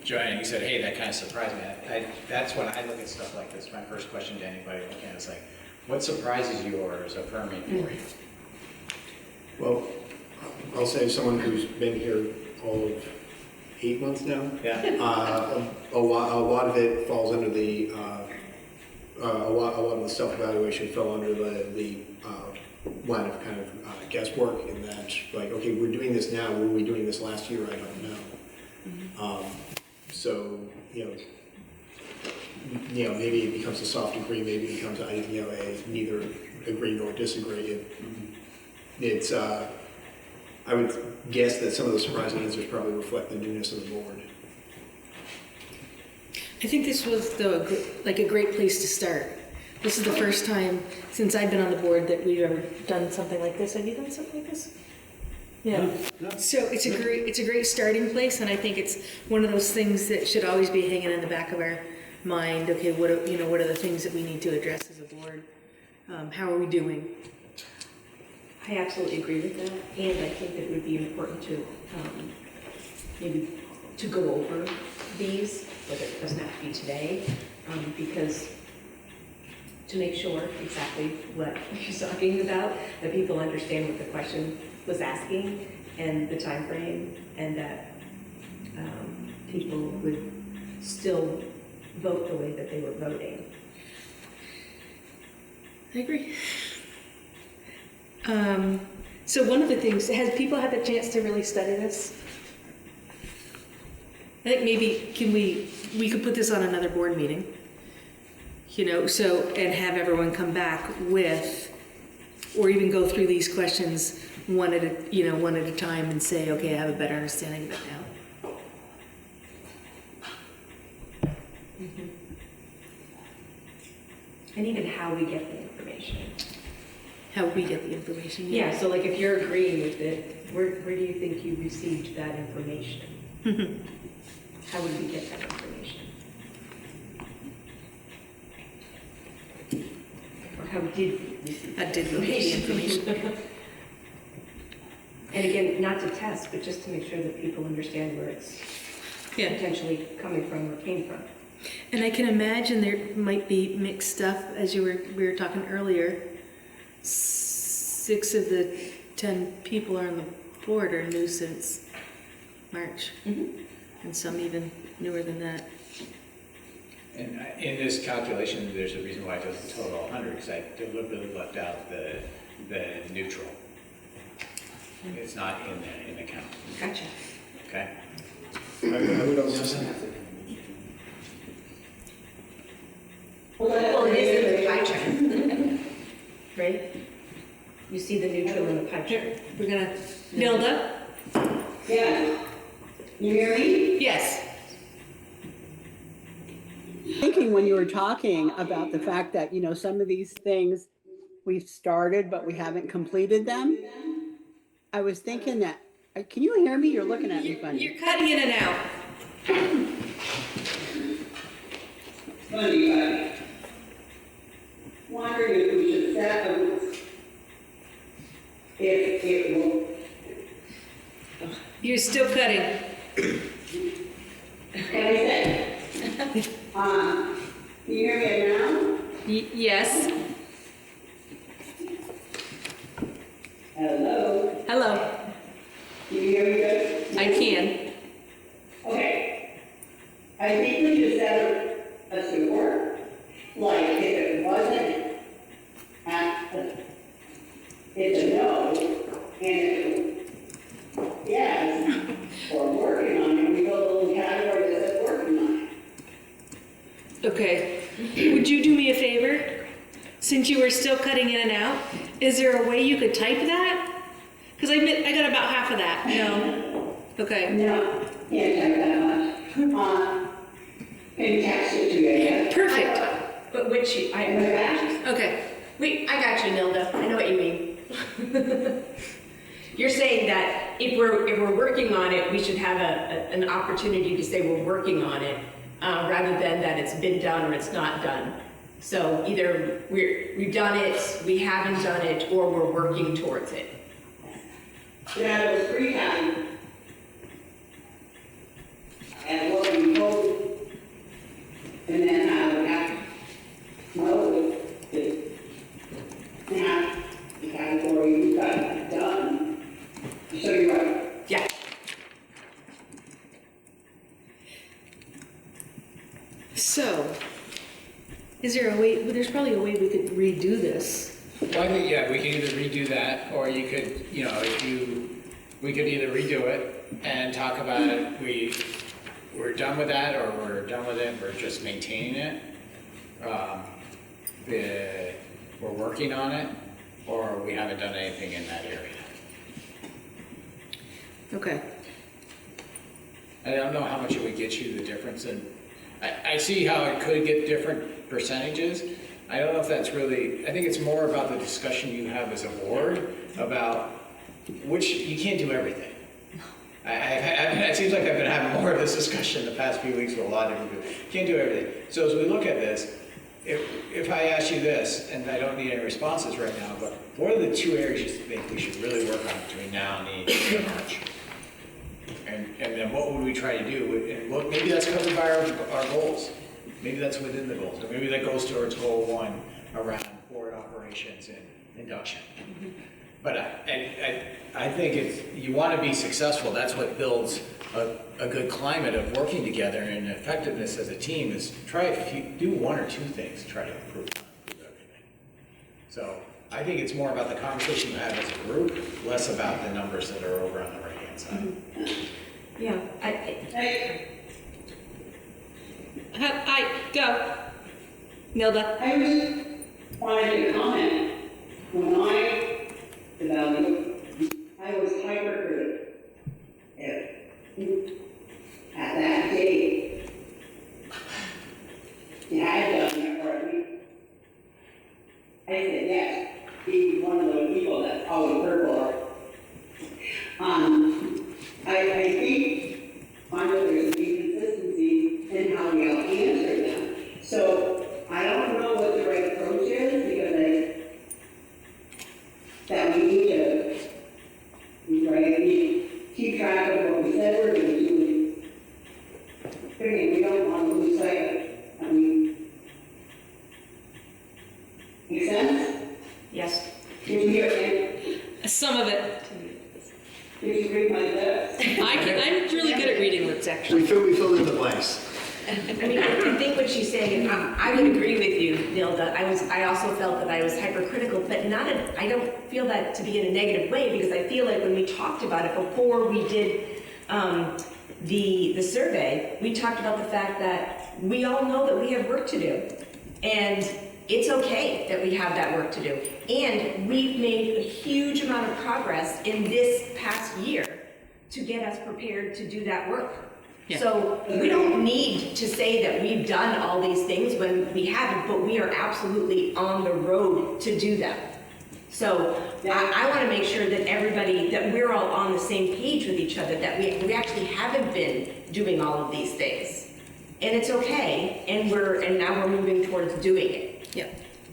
Joanna, you said, hey, that kind of surprised me. That's when I look at stuff like this. My first question to anybody looking at it is like, what surprises you or is affirming for you? Well, I'll say as someone who's been here all of 8 months now. Yeah. A lot of it falls under the a lot of the self-evaluation fell under the line of kind of guesswork in that, like, okay, we're doing this now. Were we doing this last year? I don't know. So maybe it becomes a soft agree. Maybe it becomes a neither agree nor disagree. It's I would guess that some of the surprising answers probably reflect the newness of the board. I think this was, though, like a great place to start. This is the first time since I've been on the board that we've ever done something like this. Have you done something like this? Yeah. So it's a great starting place, and I think it's one of those things that should always be hanging in the back of our mind. Okay, what are the things that we need to address as a board? How are we doing? I absolutely agree with that, and I think that it would be important to maybe to go over these, whether it doesn't have to be today, because to make sure exactly what she's talking about, that people understand what the question was asking and the time frame, and that people would still vote the way that they were voting. I agree. So one of the things, has people had the chance to really study this? I think maybe we could put this on another board meeting, and have everyone come back with, or even go through these questions one at a time and say, okay, I have a better understanding of it now. And even how we get the information. How we get the information. Yeah, so like if you're agreeing with it, where do you think you received that information? How would we get that information? Or how did we receive How that did we get the information? And again, not to test, but just to make sure that people understand where it's Yeah. potentially coming from or came from. And I can imagine there might be mixed stuff, as we were talking earlier. 6 of the 10 people on the board are new since March, and some even newer than that. And in this calculation, there's a reason why it doesn't total 100, because I deliberately left out the neutral. It's not in the count, Gotcha. okay? I would also say, Well, it is in the pie chart, right? You see the neutral in the pie chart. We're gonna, Nilda? Yeah. You hear me? Yes. Thinking when you were talking about the fact that, some of these things we've started, but we haven't completed them. I was thinking that, can you hear me? You're looking at me funny. You're cutting in and out. Funny. Wondering if we should set if it will. You're still cutting. Can I say? Can you hear me now? Yes. Hello? Hello. Can you hear me good? I can. Okay. I think we should set a support, like if it wasn't it's a no, and if yes, or working on it, we go to a little category that says working on it. Okay. Would you do me a favor? Since you were still cutting in and out, is there a way you could type that? Because I got about half of that. No. Okay. No, can't type that much. Can you text it to you again? Perfect. But which, Okay. wait, I got you, Nilda. I know what you mean. You're saying that if we're working on it, we should have an opportunity to say we're working on it, rather than that it's been done or it's not done. So either we've done it, we haven't done it, or we're working towards it. Yeah, it was pretty happy. And what we told, and then the category you got done. So you're right. Yeah. So, is there a way, well, there's probably a way we could redo this. Well, I think, yeah, we can either redo that, or you could, we could either redo it and talk about it, we're done with that, or we're done with it, we're just maintaining it. We're working on it, or we haven't done anything in that area. Okay. I don't know how much it would get you the difference in, I see how it could get different percentages. I don't know if that's really, I think it's more about the discussion you have as a board about which, you can't do everything. It seems like I've been having more of this discussion the past few weeks with a lot of different people. Can't do everything. So as we look at this, if I ask you this, and I don't need any responses right now, but what are the 2 areas you think we should really work on between now and the end of March? And then what would we try to do? And look, maybe that's covered by our goals. Maybe that's within the goals. Or maybe that goes towards goal 1 around board operations and induction. But I think you want to be successful. That's what builds a good climate of working together, and effectiveness as a team is if you do 1 or 2 things, try to improve everything. So I think it's more about the conversation you have as a group, less about the numbers that are over on the right-hand side. Yeah, Go. Nilda. I just wanted to comment, when I developed, I was hypercritical. At that date, think under there's a consistency in how we all answer them. So I don't know what the right approach is because that we need to, right, we keep track of what we said we're going to do. Again, we don't want to lose sight of it. I mean, make sense? Yes. Did you hear it? Some of it. Did you read my lips? I'm really good at reading lips, actually. We filled in the blanks. I mean, I think what she's saying, and I would agree with you, Nilda. I also felt that I was hypercritical, but I don't feel that to be in a negative way, because I feel like when we talked about it before we did the survey, we talked about the fact that we all know that we have work to do. And it's okay that we have that work to do. And we've made a huge amount of progress in this past year to get us prepared to do that work. Yeah. So we don't need to say that we've done all these things when we haven't, but we are absolutely on the road to do them. So I want to make sure that everybody, that we're all on the same page with each other, that we actually haven't been doing all of these things. And it's okay, and now we're moving towards doing it. Yeah.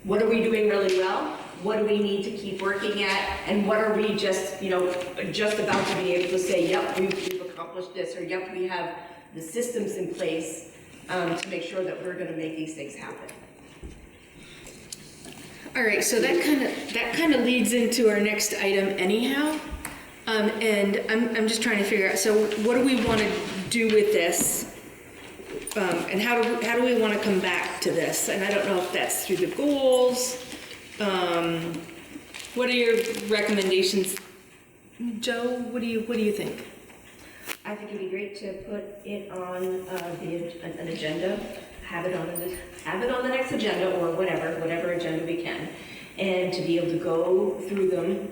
What are we doing really well? What do we need to keep working at? And what are we just about to be able to say, yep, we've accomplished this, or yep, we have the systems in place to make sure that we're going to make these things happen. All right, so that kind of leads into our next item anyhow. And I'm just trying to figure out, so what do we want to do with this? And how do we want to come back to this? And I don't know if that's through the goals. What are your recommendations? Joe, what do you think? I think it'd be great to put it on an agenda, have it on the next agenda, or whatever agenda we can, and to be able to go through them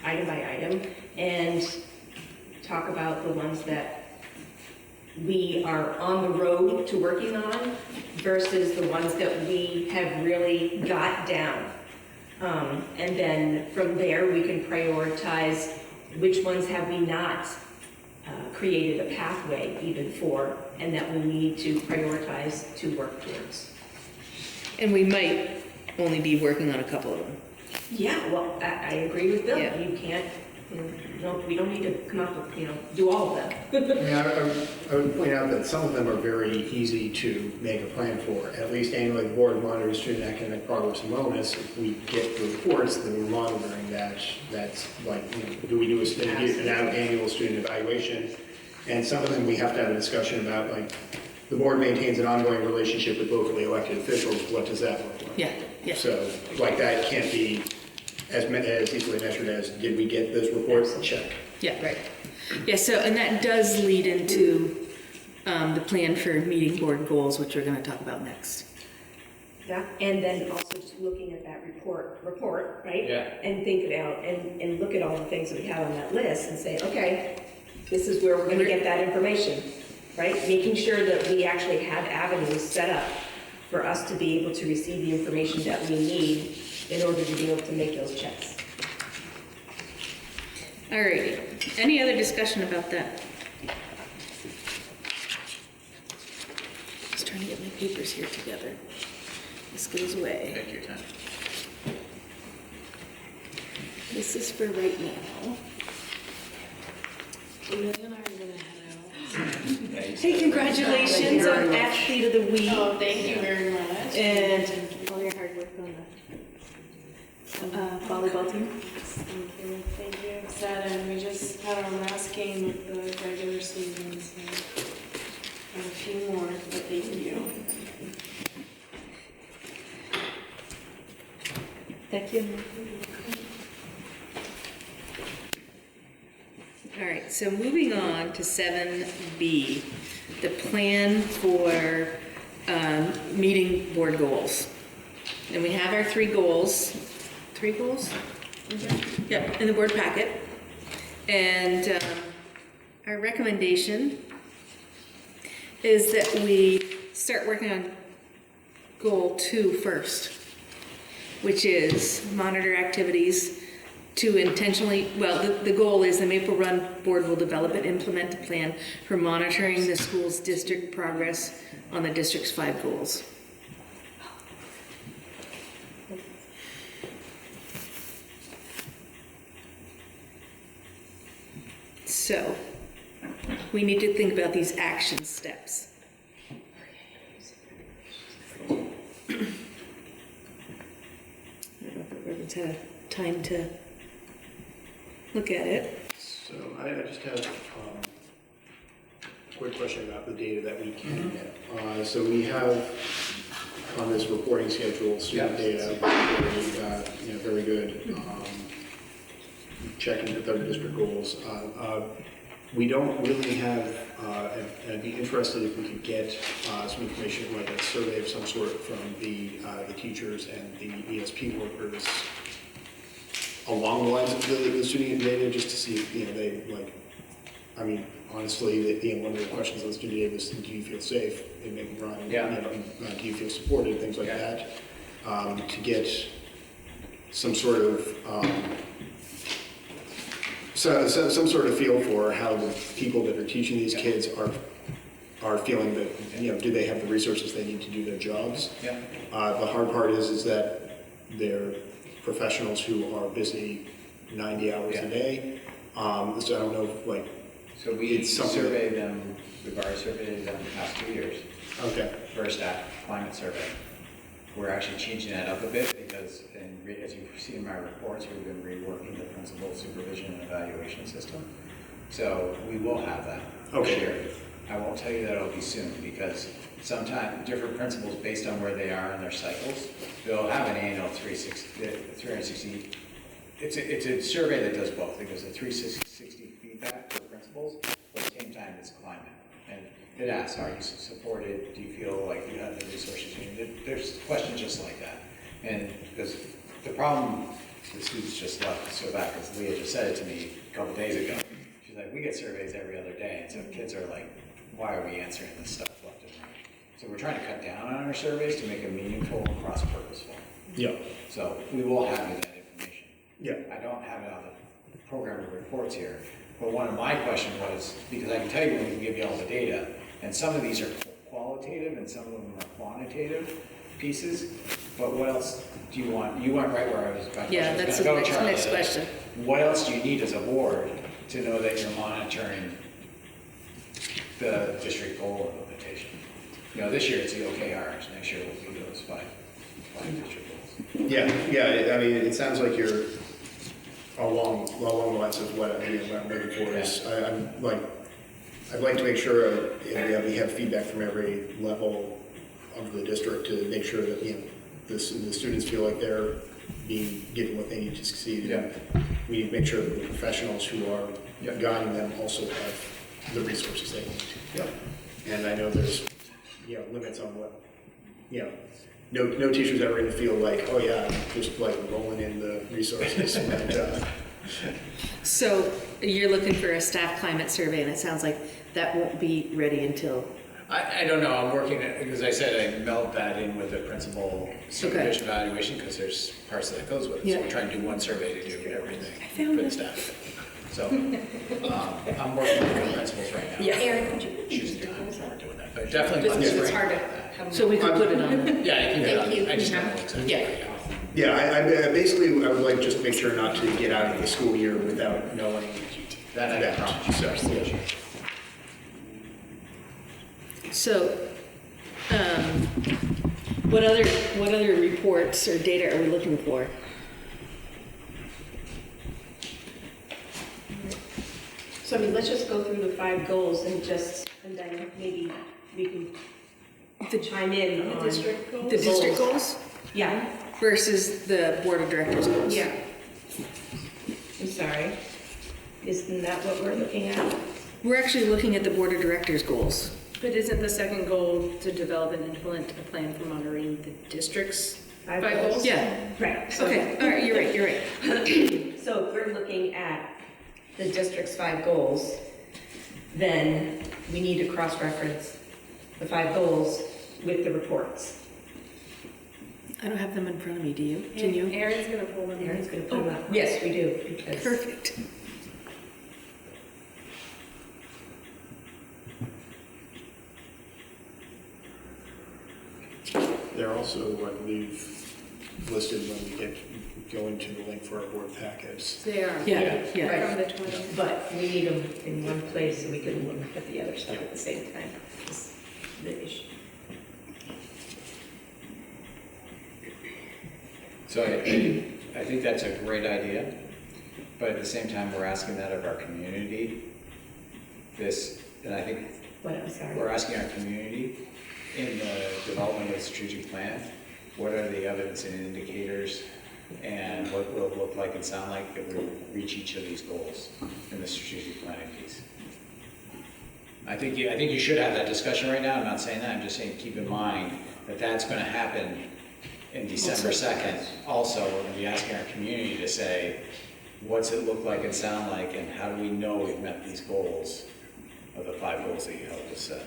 item by item and talk about the ones that we are on the road to working on versus the ones that we have really got down. And then from there, we can prioritize which ones have we not created a pathway even for, and that we need to prioritize to work towards. And we might only be working on a couple of them. Yeah, well, I agree with Bill. Yeah. You can't, we don't need to come up with, do all of them. I mean, I would point out that some of them are very easy to make a plan for. At least annually, the board monitors student academic progress and wellness. If we get the reports that we're monitoring that, that's like, do we do an annual student evaluation? And some of them we have to have a discussion about, like, the board maintains an ongoing relationship with locally elected officials. What does that look like? Yeah. So, like, that can't be as easily measured as, did we get those reports? Check. Yeah, right. Yeah, so, and that does lead into the plan for meeting board goals, which we're going to talk about next. Yeah, and then also just looking at that report, right? Yeah. And think about, and look at all the things that we have on that list and say, okay, this is where we're going to get that information, right? Making sure that we actually have avenues set up for us to be able to receive the information that we need in order to be able to make those checks. All right. Any other discussion about that? Just trying to get my papers here together. This goes away. Take your time. This is for right now. Hey, congratulations on Athlete of the Week. Oh, thank you very much. And all your hard work on the volleyball team. Thank you. Excited. We just had our last game of the regular season, so have a few more, but thank you. Thank you. All right, so moving on to 7B, the plan for meeting board goals. And we have our three goals. Three goals? Yep, in the board packet. And our recommendation is that we start working on goal 2 first, which is monitor activities to intentionally, well, the goal is the Maple Run Board will develop and implement a plan for monitoring the school's district progress on the district's 5 goals. So, we need to think about these action steps. I don't know if everyone's had time to look at it. So I just have a quick question about the data that we can get. So we have on this reporting schedule, student data, we've got, very good checking the third district goals. We don't really have, and I'd be interested if we could get some information, like a survey of some sort from the teachers and the ESP workers along the lines of the student data, just to see if, they honestly, one of the questions on student data is, do you feel safe in making run? Yeah. Do you feel supported, things like that. To get some sort of, some sort of feel for how the people that are teaching these kids are feeling that, do they have the resources they need to do their jobs? Yeah. The hard part is that they're professionals who are busy 90 hours a day. So I don't know if So we surveyed them, we've already surveyed them the past 2 years. Okay. For a staff climate survey. We're actually changing that up a bit because, as you see in my reports, we've been reworking the principal supervision and evaluation system. So we will have that this year. I won't tell you that it'll be soon because sometimes different principals, based on where they are in their cycles, they'll have an annual 360. It's a survey that does both. It gives a 360 feedback for principals, but at the same time it's climate. And it asks, are you supported? Do you feel like you have the resources you need? There's questions just like that. And because the problem, the students just left so bad, because Leah just said it to me a couple days ago. She's like, we get surveys every other day. And so kids are like, why are we answering this stuff left and right? So we're trying to cut down on our surveys to make them meaningful and cross-purposeful. Yeah. So we will have you that information. Yeah. I don't have it on the program reports here, but one of my questions was, because I can tell you when we can give you all the data, and some of these are qualitative and some of them are quantitative pieces, but what else do you want? You went right where I was going. Yeah, that's the next question. What else do you need as a board to know that you're monitoring the district goal implementation? This year it's the OKRs, next year we'll do those five district goals. Yeah, it sounds like you're along the lines of what I'm looking for. Is I'd like to make sure that we have feedback from every level of the district to make sure that the students feel like they're being given what they need to succeed. Yeah. We need to make sure that the professionals who are guiding them also have the resources they need to. Yeah. And I know there's limits on what no teacher's ever going to feel like, oh yeah, I'm just rolling in the resources. And, So you're looking for a staff climate survey, and it sounds like that won't be ready until. I don't know, I'm working, because I said I meld that in with the principal supervision evaluation, because there's parts that goes with it. So we're trying to do one survey to do everything for the staff. So I'm working with the principals right now. Yeah. Erin, could you? Choosing times when we're doing that, but definitely. Just because it's hard to, so we could put it on. Yeah, you can get on. Thank you. I just don't know exactly. Yeah. I basically I would like just make sure not to get out of the school year without knowing That I promise you. So, what other reports or data are we looking for? So let's just go through the 5 goals and then maybe we can chime in on. District goals? The district goals Yeah, versus the board of directors goals? yeah. I'm sorry. Isn't that what we're looking at? We're actually looking at the board of directors goals. But isn't the second goal to develop and implement a plan for monitoring the district's 5 goals? Yeah. Right. So, Okay, all right, you're right. so if we're looking at the district's 5 goals, then we need to cross-reference the 5 goals with the reports. I don't have them in front of me, do you? Can you? Erin's gonna pull them. Erin's gonna put them up. Yes, we do, because. Perfect. They're also, I believe, listed when we go into the link for our board packets. They are. Yeah, yeah. From the 20th. But we need them in one place so we can look at the other stuff at the same time. Is the issue. So I think that's a great idea, but at the same time, we're asking that of our community. And I think What, I'm sorry. we're asking our community in the development of the strategic plan, what are the evidence and indicators, and what will it look like and sound like if we reach each of these goals in the strategic planning piece. I think you should have that discussion right now. I'm not saying that. I'm just saying keep in mind that that's going to happen in December 2nd. Also, we're going to be asking our community to say, what's it look like and sound like, and how do we know we've met these goals, of the 5 goals that you helped us set.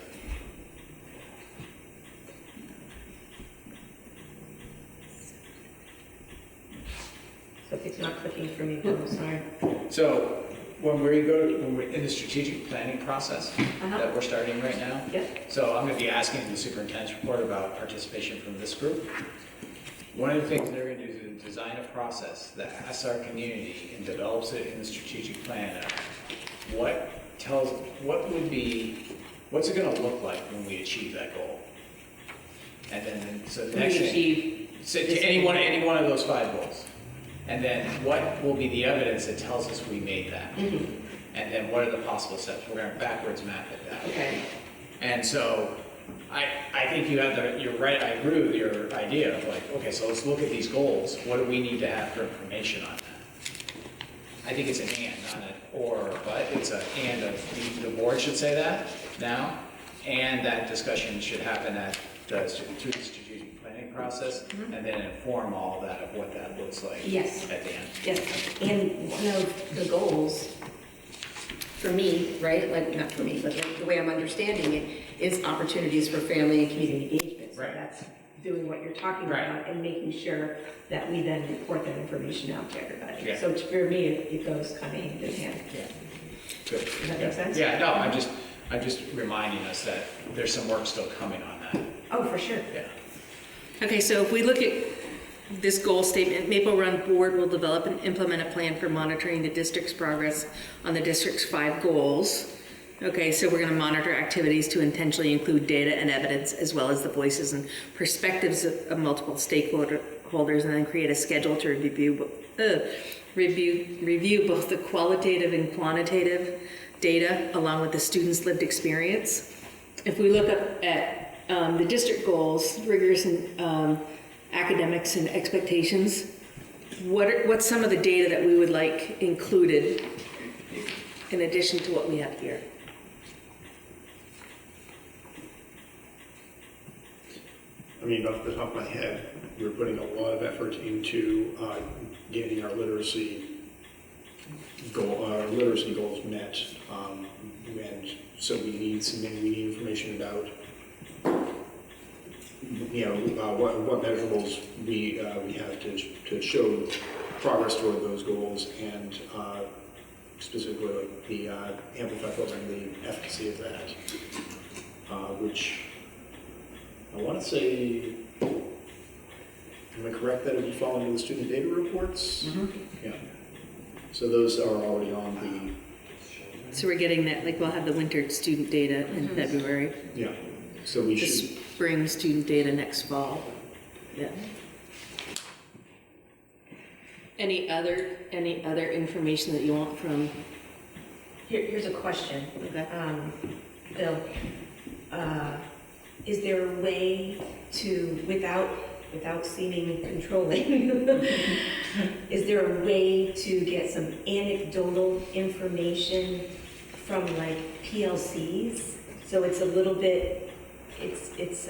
So if it's not clicking for me, I'm sorry. So when we're in the strategic planning process that we're starting right now, Yep. so I'm going to be asking the superintendent's report about participation from this group. One of the things they're going to do is design a process that asks our community and develops it in the strategic plan of what's it going to look like when we achieve that goal? And then, so the next thing, so to any one of those 5 goals. And then what will be the evidence that tells us we made that? Mm-hmm. And then what are the possible steps? We're going to backwards map it that way. Okay. And so I think you're right, I agree with your idea of like, okay, so let's look at these goals. What do we need to have for information on that? I think it's an and, not an or, but it's an and of the board should say that now, and that discussion should happen through the strategic planning process, and then inform all of that of what that looks like Yes. at the end. Yes, and one of the goals for me, right, like, not for me, but the way I'm understanding it, is opportunities for family and community engagement. So Right. that's doing what you're talking Right. about and making sure that we then report that information out to everybody. Yeah. So for me, it goes kind of hand in hand. Yeah. Good. Does that make sense? Yeah, no, I'm just reminding us that there's some work still coming on that. Oh, for sure. Yeah. Okay, so if we look at this goal statement, Maple Run Board will develop and implement a plan for monitoring the district's progress on the district's 5 goals. Okay, so we're going to monitor activities to intentionally include data and evidence, as well as the voices and perspectives of multiple stakeholders, and then create a schedule to review both the qualitative and quantitative data along with the students' lived experience. If we look at the district goals, rigorous and academics and expectations, what's some of the data that we would like included in addition to what we have here? I mean, off the top of my head, we're putting a lot of effort into getting our literacy goals met, and so we need information about, what measurables we have to show progress toward those goals, and specifically like the Amplify program, the efficacy of that, which I want to say, am I correct that it would fall into the student data reports? Mm-hmm. Yeah. So those are already on the. So we're getting that, like we'll have the winter student data in February, Yeah. So we the should. spring student data next fall. Yeah. Any other information that you want from? Here's a question. Okay. Bill, is there a way to, without seeming controlling, is there a way to get some anecdotal information from like PLCs? So it's a little bit, it's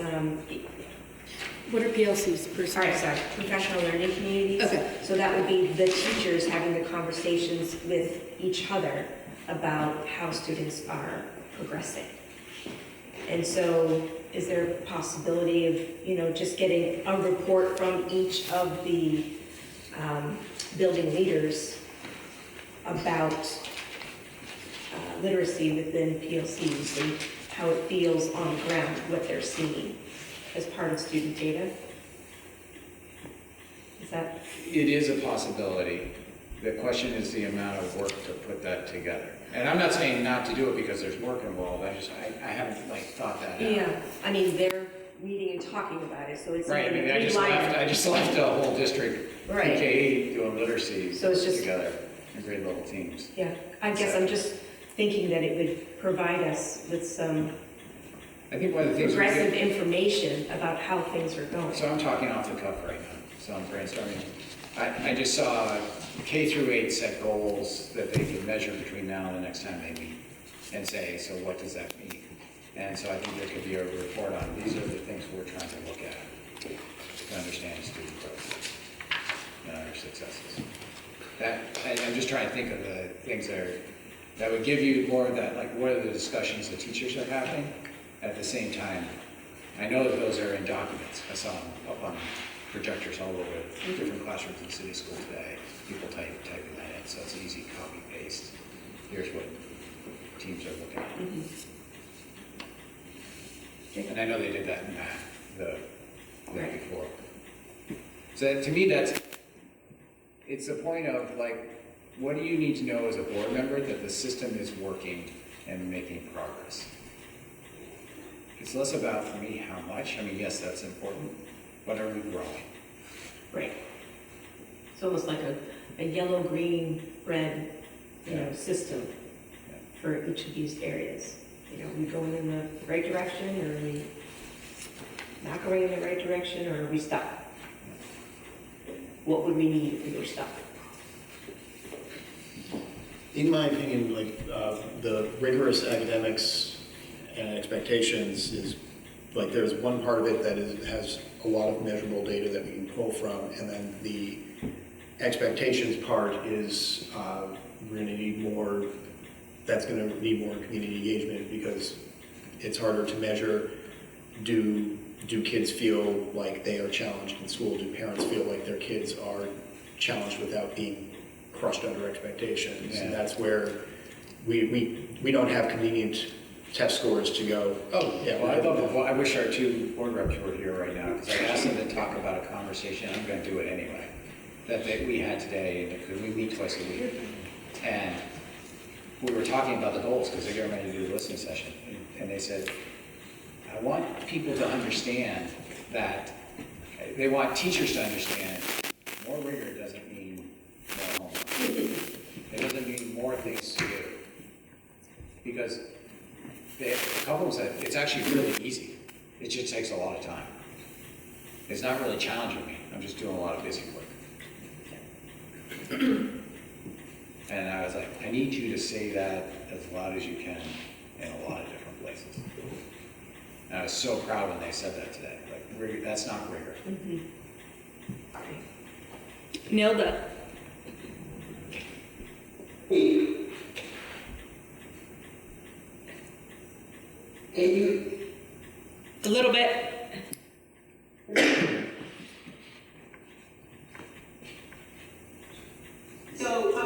What are PLCs? all right, sorry, professional learning communities. Okay. So that would be the teachers having the conversations with each other about how students are progressing. And so is there a possibility of, just getting a report from each of the building leaders about literacy within PLCs and how it feels on the ground, what they're seeing as part of student data? Is that? It is a possibility. The question is the amount of work to put that together. And I'm not saying not to do it because there's work involved, I haven't like thought that out. Yeah, I mean, they're meeting and talking about it, so it's. Right, I mean, I just left a whole district, Right. PK doing literacy So it's just- together in grade level teams. Yeah, I guess I'm just thinking that it would provide us with some I think one of the things. progressive information about how things are going. So I'm talking off the cuff right now, so I'm brainstorming. I just saw K through 8 set goals that they can measure between now and the next time they meet and say, so what does that mean? And so I think there could be a report on, these are the things we're trying to look at to understand student growth and our successes. I'm just trying to think of the things that would give you more of that, like what are the discussions the teachers are having at the same time. I know that those are in documents. I saw them up on projectors all over different classrooms in the city school today. People typing that in, so it's easy copy paste. Here's what teams are looking at. And I know they did that in math the week before. So to me, it's the point of like, what do you need to know as a board member that the system is working and making progress? It's less about, for me, how much. I mean, yes, that's important, but are we growing? Right. It's almost like a yellow, green, red, system for each of these areas. Are we going in the right direction, or are we not going in the right direction, or are we stuck? What would we need if we were stuck? In my opinion, like, the rigorous academics and expectations is, like, there's one part of it that has a lot of measurable data that we can pull from, and then the expectations part is, we're gonna need more, that's gonna need more community engagement because it's harder to measure. Do kids feel like they are challenged in school? Do parents feel like their kids are challenged without being crushed under expectations? Yeah. And that's where we don't have convenient test scores to go, oh, yeah. Well, I wish our two board reps were here right now, because I asked them to talk about a conversation, I'm gonna do it anyway, that we had today, because we meet twice a week. And we were talking about the goals, because they're getting ready to do the listening session, and they said, I want people to understand that, they want teachers to understand, more rigor doesn't mean more homework. It doesn't mean more things to do. Because a couple of them said, it's actually really easy. It just takes a lot of time. It's not really challenging me. I'm just doing a lot of busy work. And I was like, I need you to say that as loud as you can in a lot of different places. And I was so proud when they said that today. Like, that's not rigor. Nilda. Can you? A little bit. So, I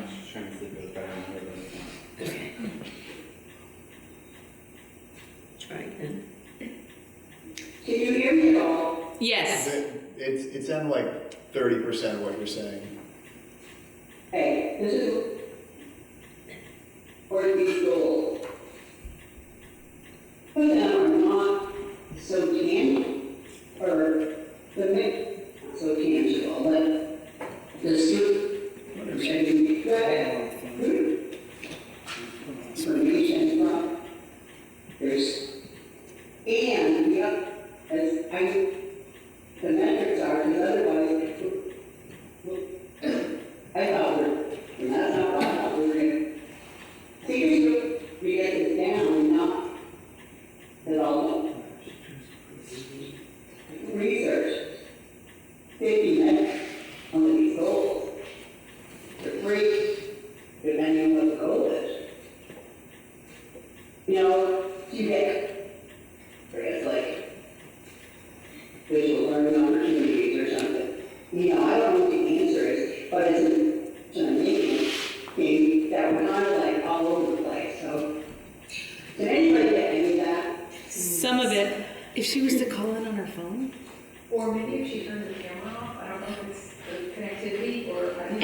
was just trying to see if it was better on here, but it's not. try again. Can you hear me at all? Yes. It sounded like 30% of what you're saying. Hey, this is for these goals. Some of them are not so tangible, or the mix not so tangible, but the student maybe good information from there's and as the metrics are, because otherwise I thought and that's not what I thought we were going to see. We get this down, not at all. Research 50 minutes on these goals for free, depending on what the goal is. you get, I guess, like, visual learning opportunities or something. You know, I don't know what the answer is, but it's an amazing thing that we're kind of like all over the place, so. Did anybody get any of that? Some of it, if she was to call in on her phone, Or maybe if she turns the camera off, I don't know if it's the connectivity or, do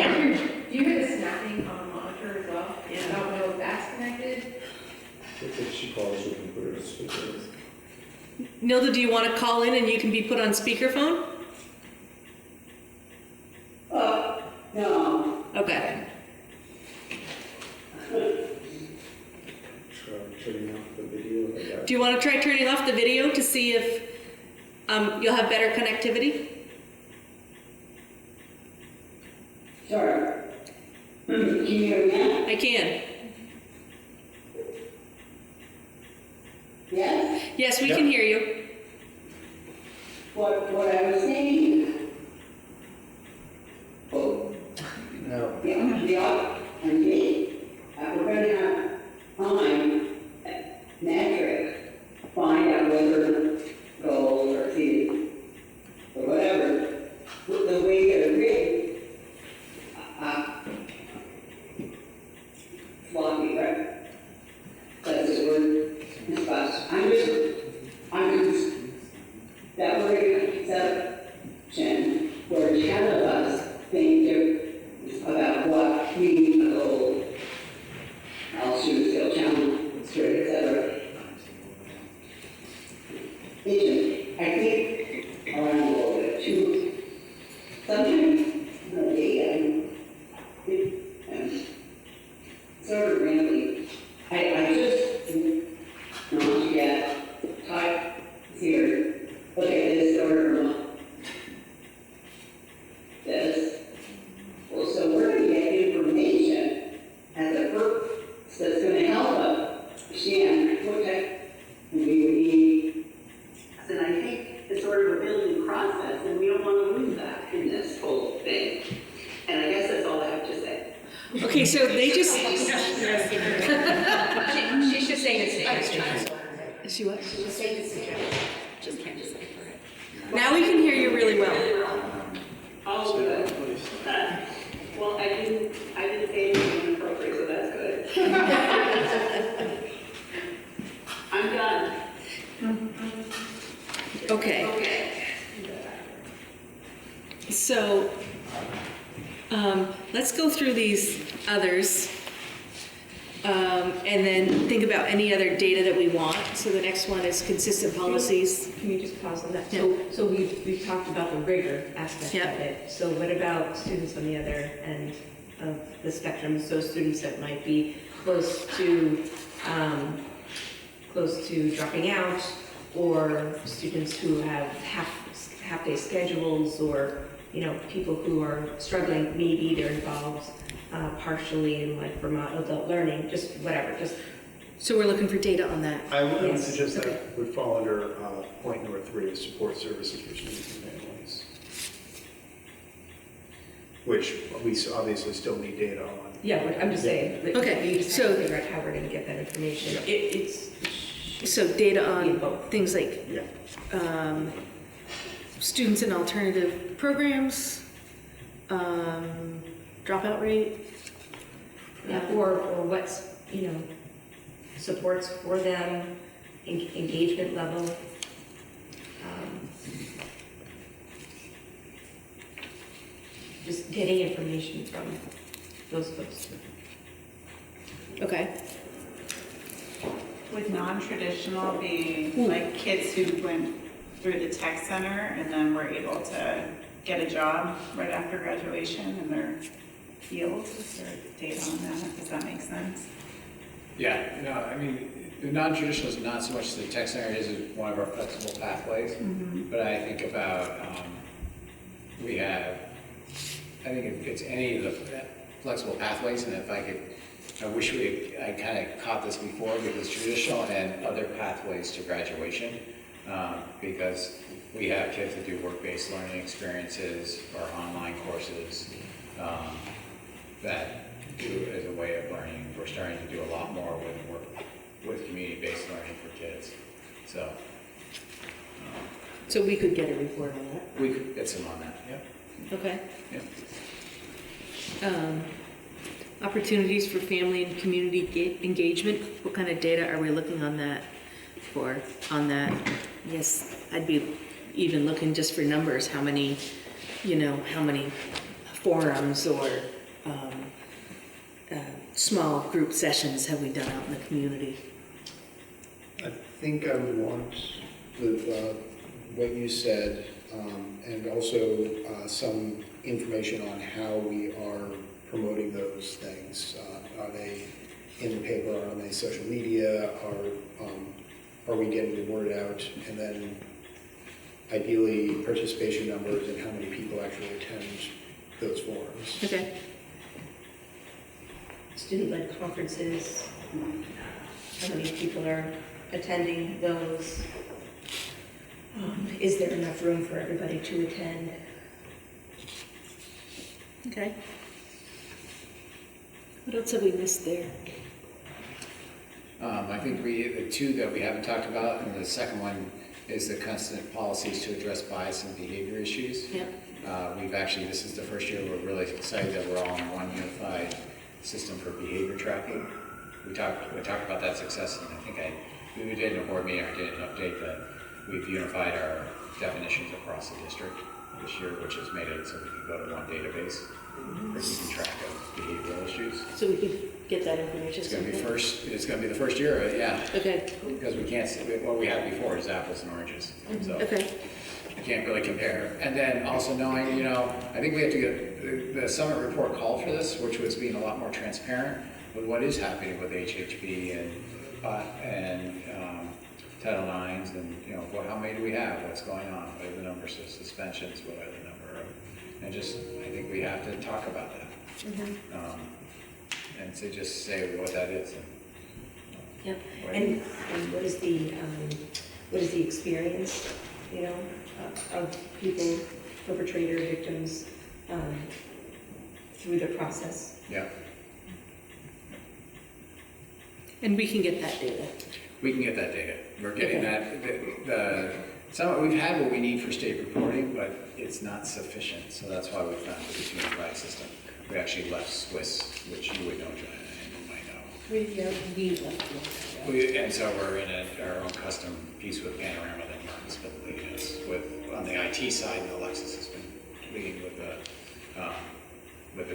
you hear the snapping on the monitor as well? I don't know if that's connected. If she calls, we can put her on speaker. Nilda, do you want to call in and you can be put on speakerphone? No. Okay. Try turning off the video like that. Do you want to try turning off the video to see if you'll have better connectivity? Sure. Can you hear me now? I can. Yes? Yes, we Yep. can hear you. What I was saying. Oh, No. and me, we're gonna have time, metric, find out whether goals or fees, or whatever, with the way they're written, sloppy, right? That's the word, discuss. I'm just, that we're gonna set up, where 10 of us think about what we need a goal, how students feel challenged, et cetera. Vision, I think around a little bit too. Sometimes the data and sort of randomly, I just not yet type here. Look at this order. This. Well, so we're going to get information as a purpose that's going to help us understand what type we would need. And I think it's sort of a building process, and we don't want to lose that in this whole thing. And I guess that's all I have to say. Okay, so they just. She's just saying it's Is she what? She's saying it's just can't decipher it. Now we can hear you really well. Oh, good. Well, I didn't say anything inappropriate, so that's good. I'm done. Okay. So, let's go through these others, and then think about any other data that we want. So the next one is consistent policies. Can we just pause on that? Yeah. So we've talked about the rigor aspect Yeah. of it. So what about students on the other end of the spectrum? So students that might be close to dropping out, or students who have half-day schedules, or people who are struggling, maybe they're involved partially in like Vermont adult learning, just whatever, just. So we're looking for data on that. I would Yes. suggest that would fall under point number 3, support services for students and families. Which we obviously still need data on. Yeah, I'm just saying. that Okay, we just so- have to figure out how we're going to get that information. So data Be on both. things like Yeah. students in alternative programs, dropout rate. Yeah, or what's, supports for them, engagement level. Just getting information from those folks. Okay. Would non-traditional be like kids who went through the tech center and then were able to get a job right after graduation in their field? Is there data on that? Does that make sense? Yeah, no, I mean, the non-traditional is not so much the tech center is one of our flexible pathways, but I think about, we have, I think it's any of the flexible pathways, and if I could, I wish I kind of caught this before, because traditional and other pathways to graduation, because we have kids that do work-based learning experiences or online courses that do as a way of learning. We're starting to do a lot more with community-based learning learning for kids. So So we could get a report on that. we could get some on that, yep. Okay. Yep. Opportunities for family and community engagement. What kind of data are we looking on that for? On that, yes, I'd be even looking just for numbers. How many, how many forums or small group sessions have we done out in the community? I think I would want with what you said, and also some information on how we are promoting those things. Are they in the paper? Are they social media? Are we getting the word out? And then ideally participation numbers and how many people actually attend those forums. Okay. Student-led conferences, how many people are attending those? Is there enough room for everybody to attend? Okay. What else have we missed there? I think the two that we haven't talked about, and the second one is the constant policies to address bias and behavior issues. Yep. We've actually, this is the first year we're really excited that we're all on one unified system for behavior tracking. We talked about that success, and I think we did in a board meeting, I did an update that we've unified our definitions across the district this year, which has made it so we can go to one database for keeping track of behavioral issues. So we could get that information. It's going to be the first year of it, yeah. Okay. Because we can't, what we had before is apples and oranges. So Okay. you can't really compare. And then also knowing, I think we have to get, the summit report called for this, which was being a lot more transparent with what is happening with HHB and Title IX and, how many do we have, what's going on, what are the numbers of suspensions, what are the number of, and just, I think we have to talk about that. And to just say what that is. Yep. And what is the experience, of people, perpetrator, victims, through the process? Yeah. And we can get that data. We can get that data. We're getting that. We've had what we need for state reporting, but it's not sufficient. So that's why we found this unified system. We actually left Swiss, which you would know, Joanna, and you might know. We left. And so we're in our own custom piece with Panorama that Martin's been leading us with. On the IT side, Alexis has been leading with the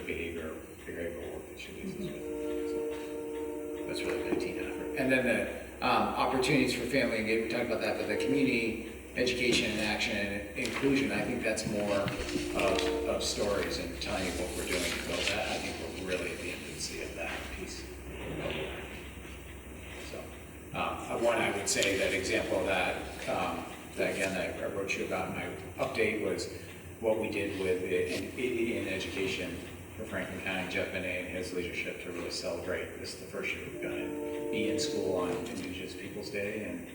behavioral work that she leads us with. So that's really been a team effort. And then the opportunities for family engagement, we talked about that, but the community education and action and inclusion, I think that's more of stories and telling you what we're doing to build that. I think we're really at the infancy of that piece. So, one I would say that example of that, that again, I wrote you about in my update was what we did with in education for Franklin County, Jeff Benet and his leadership to really celebrate. This is the first year we've done it, be in school on Indigenous Peoples Day and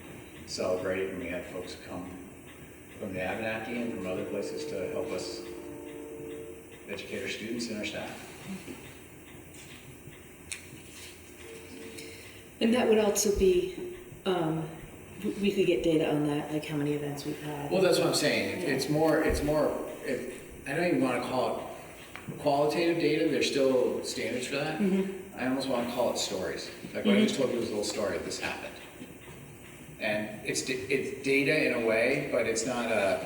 celebrate, and we had folks come from the Abenaki and from other places to help us educate our students and our staff. And that would also be, we could get data on that, like how many events we've had. Well, that's what I'm saying. It's more, I don't even want to call it qualitative data. There's still standards for that. I almost want to call it stories. Like what I just told you was a little story of this happened. And it's data in a way, but it's not a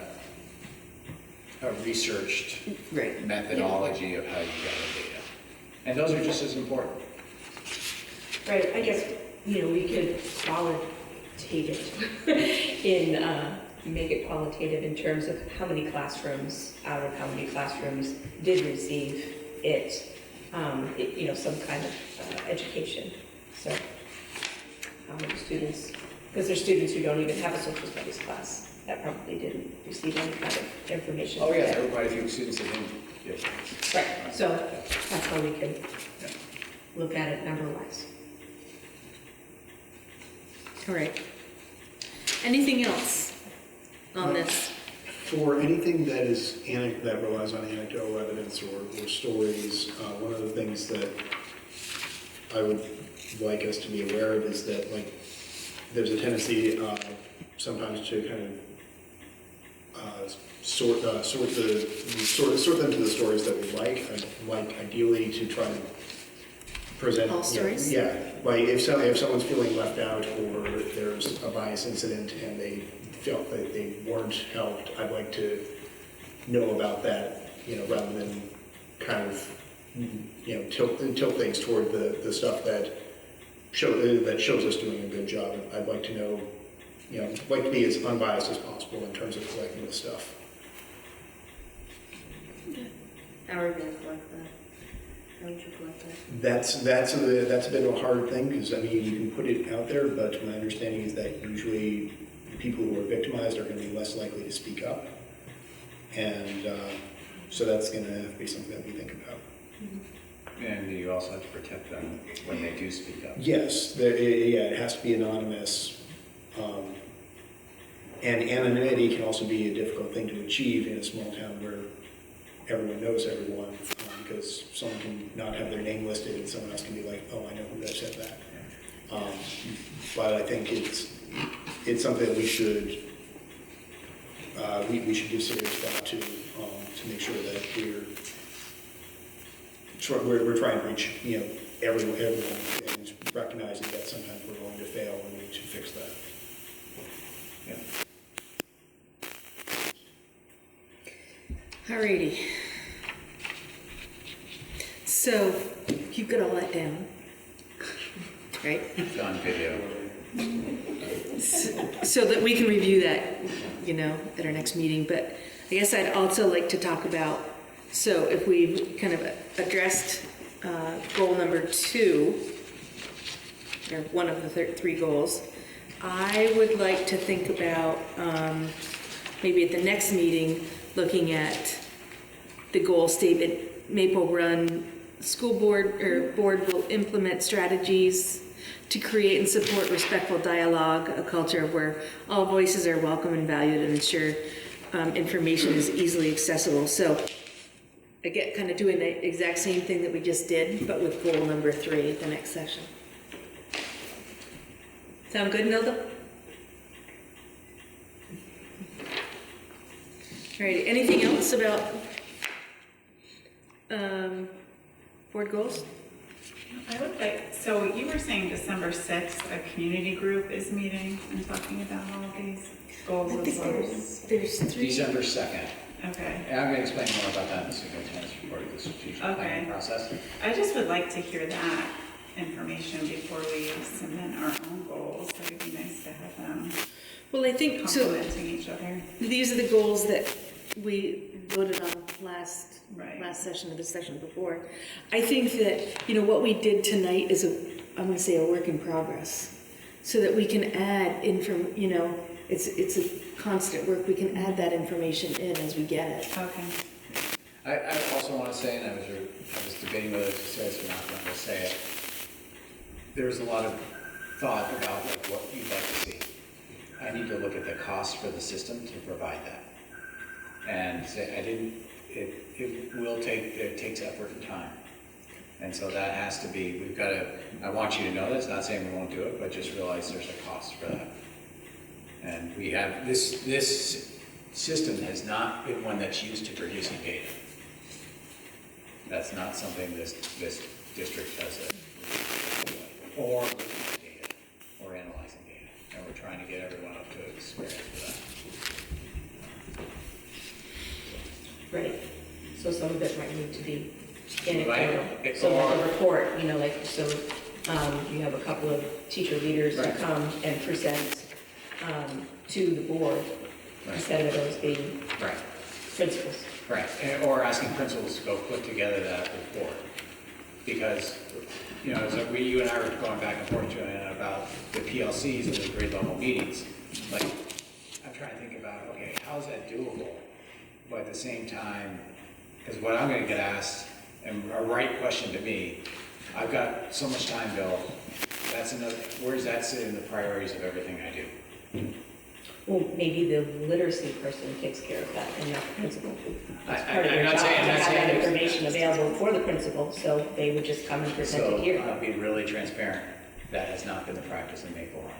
researched methodology of how you gather data. And those are just as important. Right, I guess, we could qualitative make it qualitative in terms of how many classrooms, out of how many classrooms did receive it, some kind of education. So how many students, because there's students who don't even have a social studies class that probably didn't receive any kind of information. Oh yeah, there were quite a few students that didn't. Yes. Right, so that's how we can look at it number-wise. All right. Anything else on this? For anything that that relies on anecdotal evidence or stories, one of the things that I would like us to be aware of is that, there's a tendency sometimes to kind of sort them to the stories that we like. I'd like ideally to try to present All stories? Yeah, like if someone's feeling left out or there's a bias incident and they felt that they weren't helped, I'd like to know about that, rather than kind of tilt things toward the stuff that shows us doing a good job. I'd like to know, I'd like to be as unbiased as possible in terms of collecting this stuff. How are we gonna collect that? How would you collect that? That's a bit of a hard thing, because you can put it out there, but my understanding is that usually people who are victimized are going to be less likely to speak up, and so that's going to have to be something that we think about. And you also have to protect them when they do speak up. Yes, it has to be anonymous, and anonymity can also be a difficult thing to achieve in a small town where everyone knows everyone, because someone can not have their name listed and someone else can be like, oh, I know who that said that. But I think it's something that we should do serious thought to make sure that we're trying to reach everyone and recognizing that sometimes we're going to fail and we need to fix that. Yeah. Alrighty. So, you've got all that down, right? It's on video. So that we can review that, at our next meeting. But I guess I'd also like to talk about, so if we've kind of addressed goal number 2, or one of the 3 goals, I would like to think about maybe at the next meeting, looking at the goal statement. Maple Run School Board will implement strategies to create and support respectful dialogue, a culture where all voices are welcome and valued, and ensure information is easily accessible. So I get kind of doing the exact same thing that we just did, but with goal number 3, the next section. Sound good, Nilda? All right, anything else about board goals? I would like, so you were saying December 6th, a community group is meeting and talking about all of these goals as well. There's 3. December 2nd. Okay. And I'm going to explain more about that in the superintendent's report of the strategic planning process. I just would like to hear that information before we submit our own goals. So it'd be nice to have them Well, I think complementing each other. These are the goals that we voted on last session or the session before. I think that, what we did tonight is I'm going to say a work in progress, so that we can add it's a constant work. We can add that information in as we get it. Okay. I also want to say, and I was debating whether to say this or not, but I'm going to say it. There's a lot of thought about what you'd like to see. I need to look at the cost for the system to provide that. And say, it takes effort and time. And so that has to be, I want you to know that, it's not saying we won't do it, but just realize there's a cost for that. And we have, this system has not been one that's used to producing data. That's not something this district does, or looking at data, or analyzing data. And we're trying to get everyone up to experience for that. Right, so some of it might need to be Right. anecdotal. So like a report, you have a couple of teacher leaders to Right. come and present to the board, Right. instead of those being Right. principals. Right, or asking principals to go put together that report. Because, so you and I were going back and forth about the PLCs and the grade level meetings. Like, I'm trying to think about, okay, how's that doable? But at the same time, because what I'm going to get asked, and a right question to me, I've got so much time, Bill, that's another, where does that sit in the priorities of everything I do? Well, maybe the literacy person takes care of that and not the principal. It's part of I'm your not job saying- to I'm not have saying that it's- information available for the principal, so they would just come and present So it here. I'll be really transparent. That has not been the practice in Maple Run.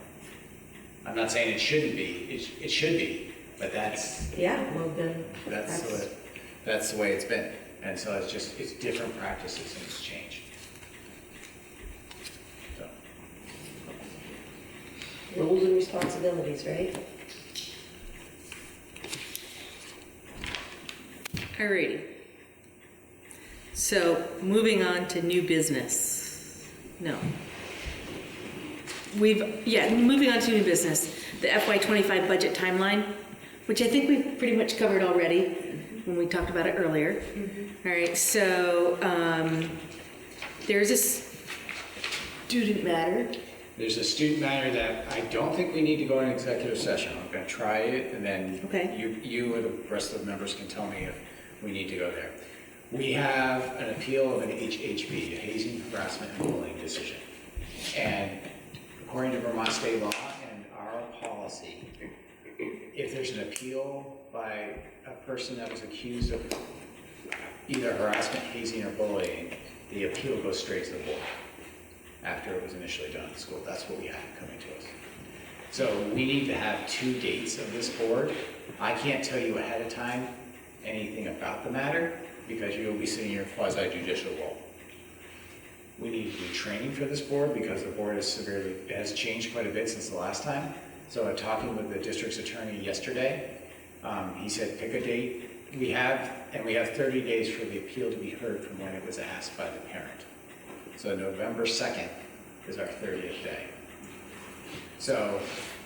I'm not saying it shouldn't be, it should be, but that's Well, then, that's the way it's been. And so it's different practices and it's changed. So, roles and responsibilities, right? Alrighty. So moving on to new business. No. Moving on to new business. The FY25 budget timeline, which I think we've pretty much covered already when we talked about it earlier. All right, so there's a student matter. there's a student matter that I don't think we need to go in executive session. I'm gonna try it and then you or the rest of the members can tell me if we need to go there. We have an appeal of an HHB, a hazing, harassment, and bullying decision. And according to Vermont state law and our policy, if there's an appeal by a person that was accused of either harassment, hazing, or bullying, the appeal goes straight to the board after it was initially done at school. That's what we have coming to us. So we need to have 2 dates of this board. I can't tell you ahead of time anything about the matter because you'll be sitting in your quasi-judicial role. We need to do training for this board because the board has changed quite a bit since the last time. So talking with the district's attorney yesterday, he said pick a date. We have 30 days for the appeal to be heard from when it was asked by the parent. So November 2nd is our 30th day. So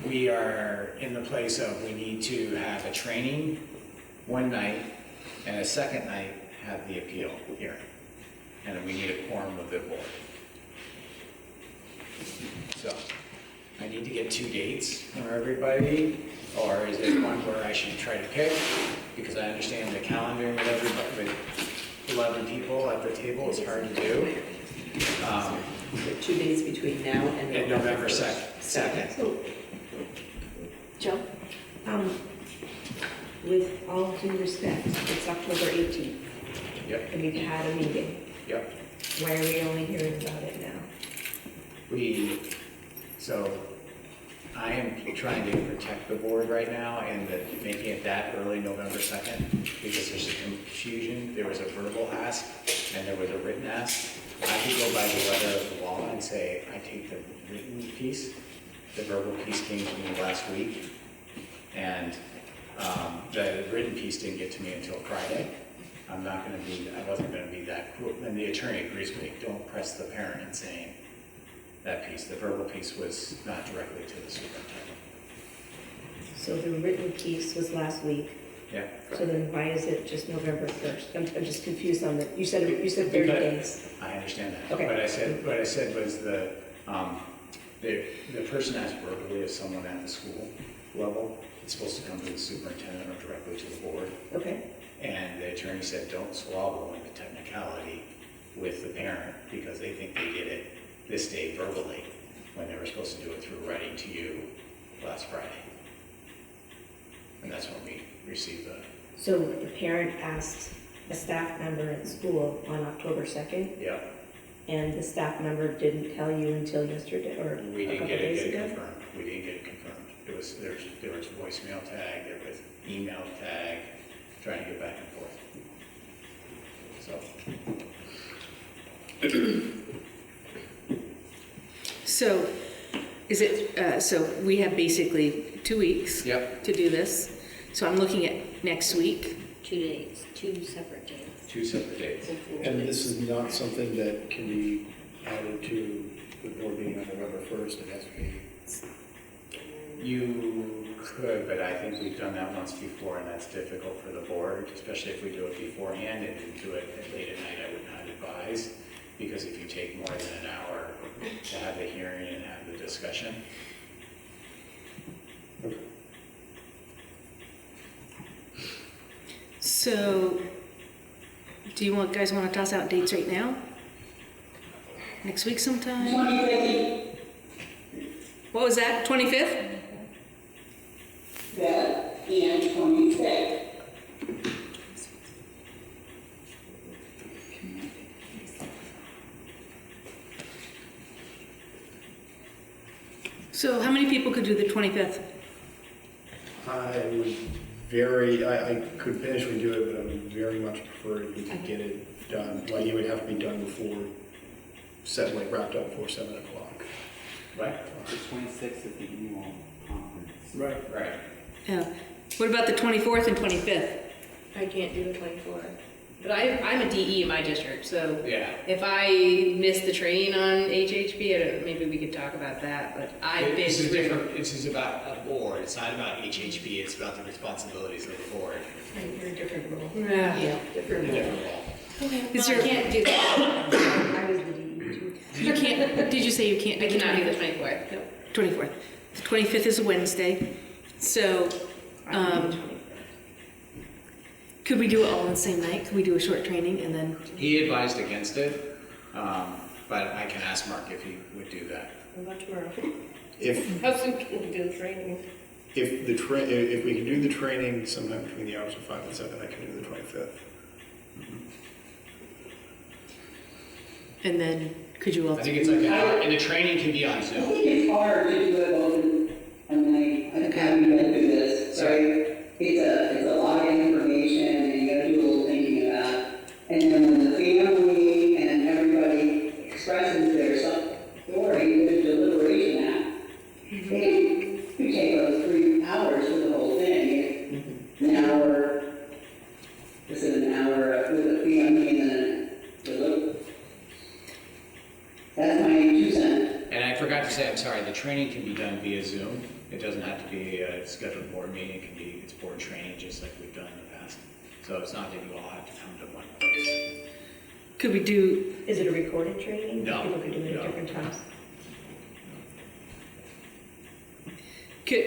we are in the place of we need to have a training one night and a second night have the appeal hearing. And then we need a quorum of the board. So I need to get 2 dates from everybody, or is it one where I should try to pick? Because I understand the calendaring with everybody, with 11 people at the table is hard to do. 2 days between now and November 2nd. So, Joe, with all due respect, it's October 18th. Yep. And we've had a meeting. Yep. Why are we only hearing about it now? So I am trying to protect the board right now and making it that early, November 2nd, because there's a confusion. There was a verbal ask and there was a written ask. I could go by the letter of the law and say, I take the written piece. The verbal piece came to me last week, and the written piece didn't get to me until Friday. I wasn't gonna be that cruel. And the attorney agrees with me, don't press the parent in saying that piece. The verbal piece was not directly to the superintendent. So the written piece was last week. Yeah. So then why is it just November 1st? I'm just confused on the, you said 30 days. I understand that. Okay. What I said was the person asked verbally of someone at the school level, it's supposed to come to the superintendent or directly to the board. Okay. And the attorney said, don't swallow in the technicality with the parent because they think they did it this day verbally when they were supposed to do it through writing to you last Friday. And that's when we received the... So the parent asked a staff member at school on October 2nd? Yeah. And the staff member didn't tell you until yesterday or We a didn't couple get days it ago? confirmed. We didn't get it confirmed. There was voicemail tag, there was email tag, trying to get back and forth. So, is it, so we have basically 2 weeks Yep. to do this. So I'm looking at next week. 2 days, 2 separate days. 2 separate dates. And this is not something that can be added to the board meeting on November 1st, it has to be. You could, but I think we've done that once before, and that's difficult for the board, especially if we do it beforehand and do it late at night. I would not advise, because if you take more than an hour to have the hearing and have the discussion. So, do you guys want to toss out dates right now? Next week sometime? 25th. What was that, 25th? That and 26th. So how many people could do the 25th? I could finish and do it, but I would very much prefer if we could get it done. Like, it would have to be done before, wrapped up before 7 o'clock. Right? The 26th is the annual conference. Right. Yeah. What about the 24th and 25th? I can't do the 24th. But I'm a DE in my district, so Yeah. if I miss the train on HHB, maybe we could talk about that, but I've been This is through. different, this is about a board, it's not about HHP, it's about the responsibilities of the board. You're a different role. Yeah. Different role. Different role. Okay, Is well, there- I can't do that. I was the DE too. You can't, did you say you can't I do the cannot do the 24th? 24th. Nope. 24th. The 25th is a Wednesday, so, could we do it all on the same night? Could we do a short training and then, He advised against it, but I can ask Mark if he would do that. What about tomorrow? If, How soon can we do the training? if we can do the training sometime between the hours of 5 and 7, I can do the 25th. and then could you I also? think it's like an hour, and the training can be on I Zoom. think it's hard to do it both in a night. I haven't been through this, right? It's a lot of information and you gotta do a little thinking about. And then when the family and everybody expresses their story, there's deliberation act. It could take us 3 hours for the whole thing. An hour, is it an hour with the family and then the That's my 2 cents. And I forgot to say, I'm sorry, the training can be done via Zoom. It doesn't have to be a scheduled board meeting, it's board training, just like we've done in the past. So it's not that you all have to come to one place. Could we do, Is it a recorded training? No, People could do it no. at different times.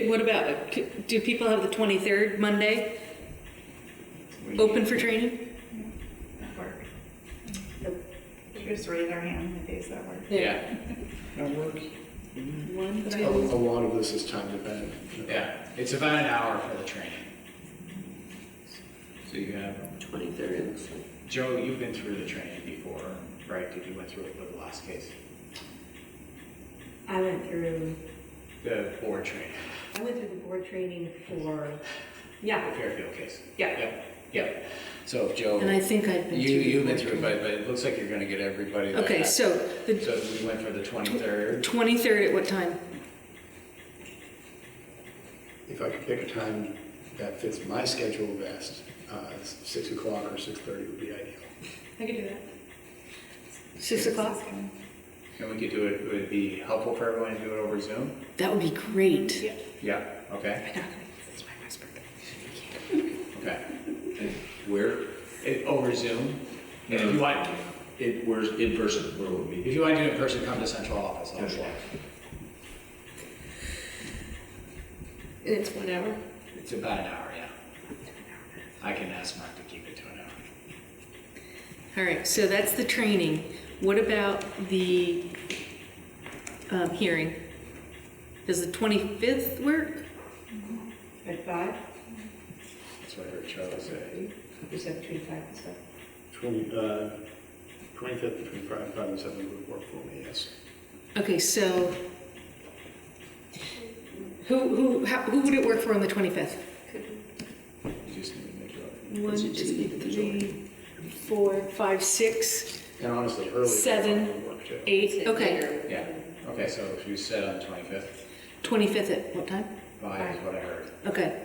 what about, do people have the 23rd Monday open for training? That work. You just raise our hand the days that work. Yeah, That works. One, A two. lot of this is time dependent. yeah. It's about an hour for the training. So you have, 23rd, looks like. Joe, you've been through the training before, right? Did you went through it with the last case? I went through The board training, the board training for, the yeah, Fairfield case. yeah. Yep. So Joe, And I think I've been through. you've been the through it, but it looks like you're gonna get everybody that Okay, has- so the So we went for the 23rd. 23rd at what time? If I could pick a time that fits my schedule best, 6 o'clock or 6:30 would be ideal. I could do that. 6 o'clock? And we could do it, would it be helpful for everyone to do it over Zoom? That would be great. Yeah, okay, It's my wife's birthday. okay. Where? Over Zoom, and if you want, Where's in person, where would if we? you want to do it in person, come to central office, I'll show. And it's 1 hour? It's about an hour, yeah. I can ask Mark to keep it to an hour. All right, so that's the training. What about the hearing? Does the 25th work? At 5? That's what I heard Charlie say. You said between 5 and 7. 25th between 5 and 7 would work for me, yes. Okay, so who would it work for on the 25th? You just need to make it. 1, 2, 3, 4, 5, 6, And honestly, early. 7, would work too. 8. Okay, Yeah, okay, so if you said on the 25th, 25th at what time? 5 is what I heard. Okay,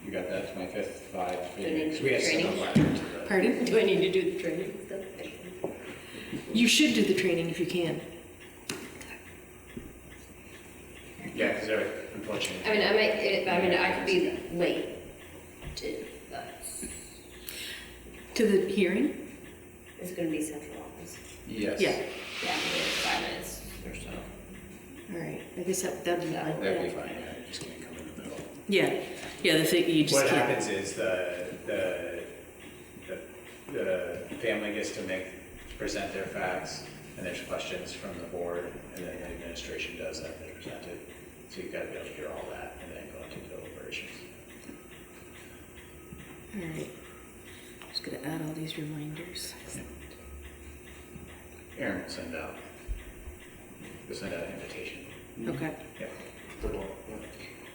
You got that, 25th, 5? Do you need Because we had training? some questions. pardon? Do I need to do the training stuff? You should do the training if you can. Yeah, because they're unfortunately. I could be late too, but To the hearing? it's gonna be central office. Yes. Yeah, Yeah, maybe 5 minutes or so. all right, I guess that'd be fine. That'd be fine, yeah, you just can't come in the middle. Yeah, the thing, you just What can't. happens is the family gets to present their facts, and there's questions from the board, and then the administration does that, they present it. So you've got to be able to hear all that, and then go into deliberations. All right, just gonna add all these reminders. Aaron will send out an invitation. Okay. Yeah.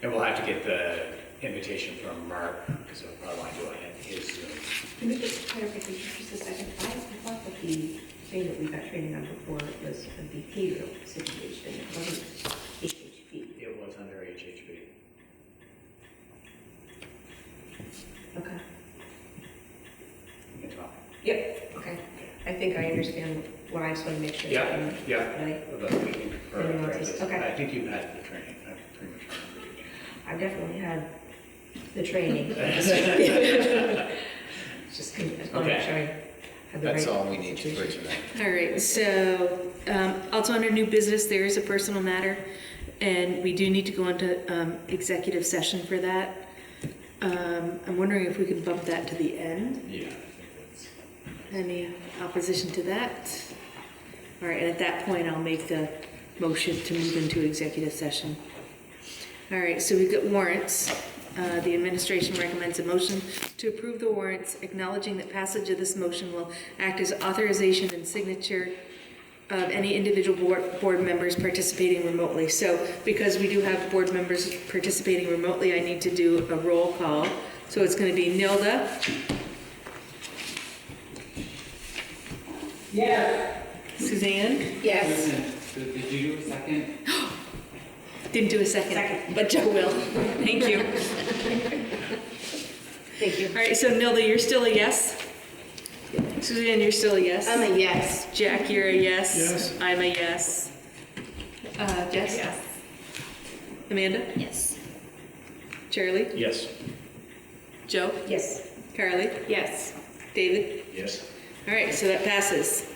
And we'll have to get the invitation from Mark, because he'll probably want to do it in his Zoom. Can we just clarify for just a second? I thought that the thing that we got training on before was a behavioral situation, it wasn't HHP. It was under HHP. Okay. You can talk. Yep, okay. I think I understand what I just want to make sure. Yeah, that yeah. I- About the meeting for Anyone for else? this. Okay. I think you've had the training. I pretty much remember you. I've definitely had the training. Just, I just want to make sure I have the right. That's all we need for situation. tonight. All right, so also under new business, there is a personal matter, and we do need to go into executive session for that. I'm wondering if we could bump that to the end. Yeah, I think that's. Any opposition to that? All right, and at that point, I'll make the motion to move into executive session. All right, so we've got warrants. The administration recommends a motion to approve the warrants, acknowledging that passage of this motion will act as authorization and signature of any individual board members participating remotely. So because we do have board members participating remotely, I need to do a roll call. So it's going to be Nilda. Yes. Suzanne? Yes. Listen, did you do a second? Didn't do a second, but Joe will. Thank you. Thank you. All right, so Nilda, you're still a yes? Suzanne, you're still a yes? I'm a yes. Jack, you're a yes? Yes. I'm a yes. Jess? Yes. Amanda? Yes. Charlie? Yes. Joe? Yes. Carly? Yes. David? Yes. All right, so that passes.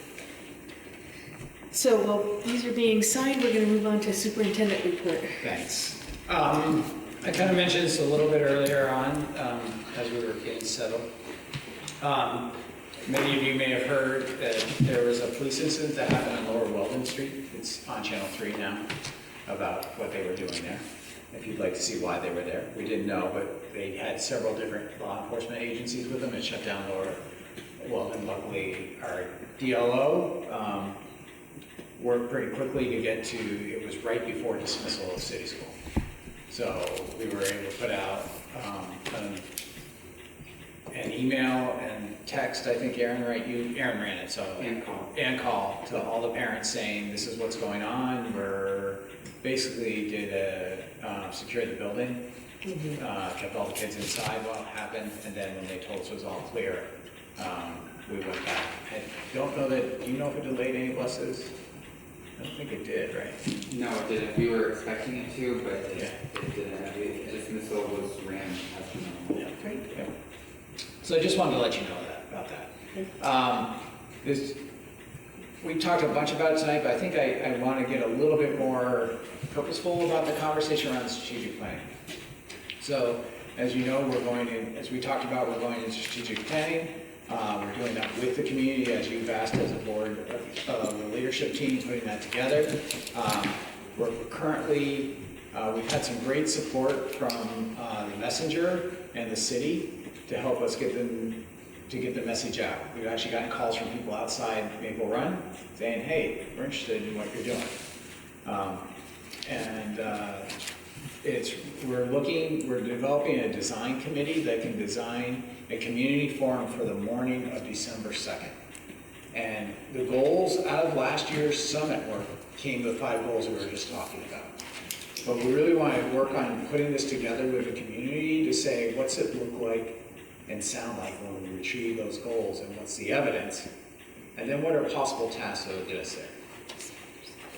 So while these are being signed, we're going to move on to superintendent report. Thanks. I kind of mentioned this a little bit earlier on as we were getting settled. Many of you may have heard that there was a police incident that happened on Lower Weldon Street. It's on Channel 3 now about what they were doing there. If you'd like to see why they were there. We didn't know, but they had several different law enforcement agencies with them and shut down Lower Weldon. Luckily, our DLO worked pretty quickly to get to, it was right before dismissal of city school. So we were able to put out an email and text, I think Aaron, right? Aaron ran it, so. And call to all the parents saying, this is what's going on. We're basically secured the building, kept all the kids inside while it happened, and then when they told us it was all clear, we went back. I don't know that, do you know if it delayed any buses? I don't think it did, right? No, it didn't. We were expecting it to, but it Yeah. didn't. The dismissal was ran as normal. Yeah. Great. Yeah. So I just wanted to let you know about that. We talked a bunch about it tonight, but I think I want to get a little bit more purposeful about the conversation around strategic planning. So, as you know, as we talked about, we're going into strategic planning. We're doing that with the community, as you've asked as a board, the leadership team, putting that together. We're currently, we've had some great support from the messenger and the city to help us get the message out. We've actually gotten calls from people outside Maple Run saying, hey, we're interested in what you're doing. We're developing a design committee that can design a community forum for the morning of December 2nd. And the goals out of last year's summit work came the 5 goals we were just talking about. But we really want to work on putting this together with the community to say, what's it look like and sound like when we retrieve those goals, and what's the evidence? And then what are possible tasks that will get us there?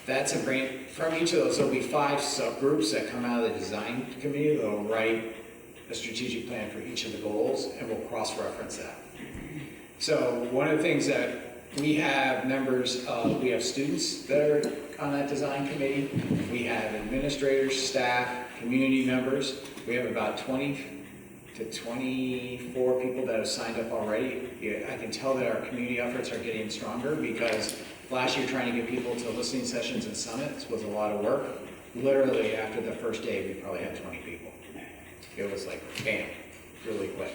That's a brain, from each of those, there'll be 5 subgroups that come out of the design committee that'll write a strategic plan for each of the goals, and we'll cross-reference that. So one of the things that we have we have students that are on that design committee, we have administrators, staff, community members. We have about 20 to 24 people that have signed up already. I can tell that our community efforts are getting stronger because last year trying to get people to listening sessions and summits was a lot of work. Literally after the first day, we probably had 20 people. It was like, bam, really quick.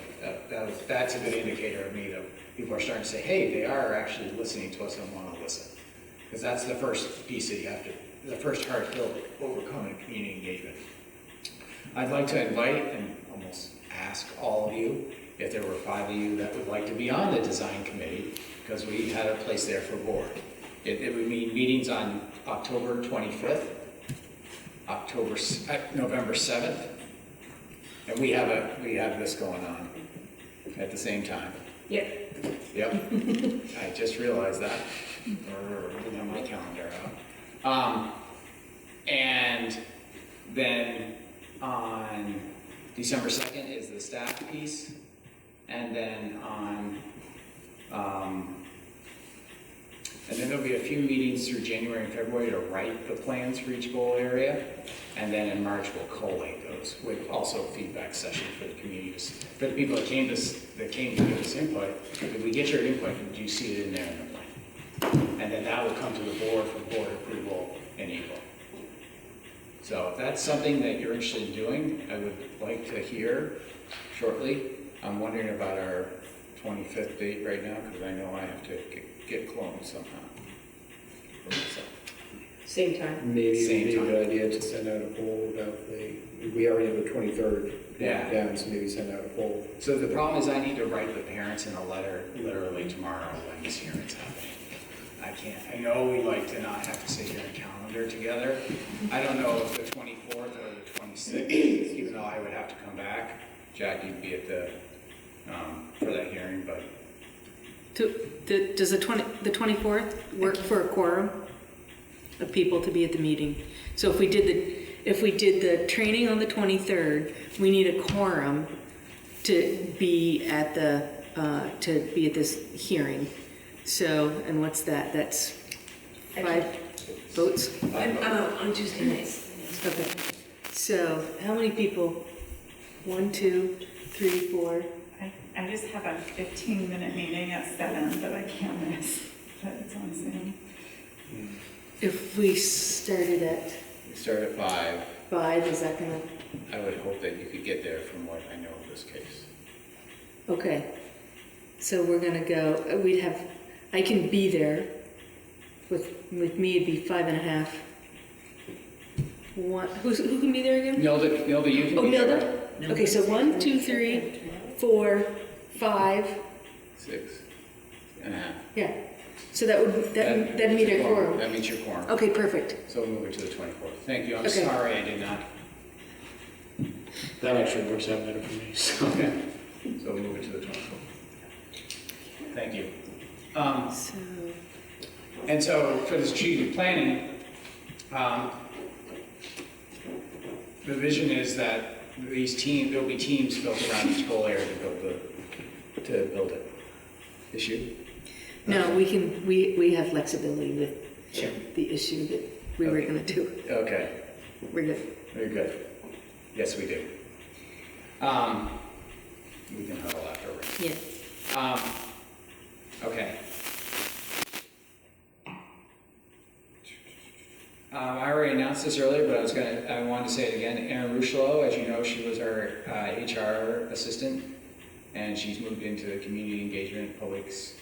That's a good indicator of me that people are starting to say, hey, they are actually listening to us and want to listen. Because that's the first piece that you have to the first hard hill to overcome in community engagement. I'd like to invite and almost ask all of you, if there were 5 of you that would like to be on the design committee, because we had a place there for board. It would mean meetings on October 25th, November 7th, and we have this going on at the same time. Yep. Yep. I just realized that. Or have my calendar out. And then on December 2nd is the staff piece, and then and then there'll be a few meetings through January and February to write the plans for each goal area, and then in March we'll collate those with also a feedback session for the communities. For the people that came to give us input, did we get your input? Did you see it in there in the plan? And then that will come to the board for board approval in April. So if that's something that you're interested in doing, I would like to hear shortly. I'm wondering about our 25th date right now, because I know I have to get cloned somehow. For myself. Same time. Maybe it Same would be a time. good idea to send out a poll about we already have the 23rd Yeah. down, so maybe send out a poll. So the problem is I need to write the parents in a letter literally tomorrow when this hearing's happening. I can't, I know we like to not have to sit here and calendar together. I don't know if the 24th or the 26th, even though I would have to come back. Jackie'd be at the, for that hearing, but Does the 24th work for a quorum of people to be at the meeting? So if we did the training on the 23rd, we need a quorum to be at this hearing. So, and what's that? That's 5 votes? I'm out on Tuesday nights. Okay. So how many people? 1, 2, 3, 4. I just have a 15-minute meeting at 7 that I can't miss, but it's on Zoom. If we started at we start at 5. 5, is that gonna? I would hope that you could get there from what I know of this case. Okay. So we're gonna go, I can be there. With me, it'd be 5.5. Who can be there again? Milda, you can Oh, be there. Milda? Okay, so 1, 2, 3, 4, 5. 6.5. Yeah. So that'd meet our quorum. That meets your quorum. Okay, perfect. So we'll move it to the 24th. Thank you. I'm Okay. sorry I did not. That actually works out better for me, so. Okay. So we'll move it to the 24th. Thank you. And so for the strategic planning, the vision is that there'll be teams built around each goal area to build it. Issue? No, we have flexibility with the issue that we were gonna do. Okay. We're good. Very good. Yes, we do. We can huddle afterwards. Yeah. Okay. I already announced this earlier, but I wanted to say it again. Erin Rushlow, as you know, she was our HR assistant, and she's moved into the community engagement, publics,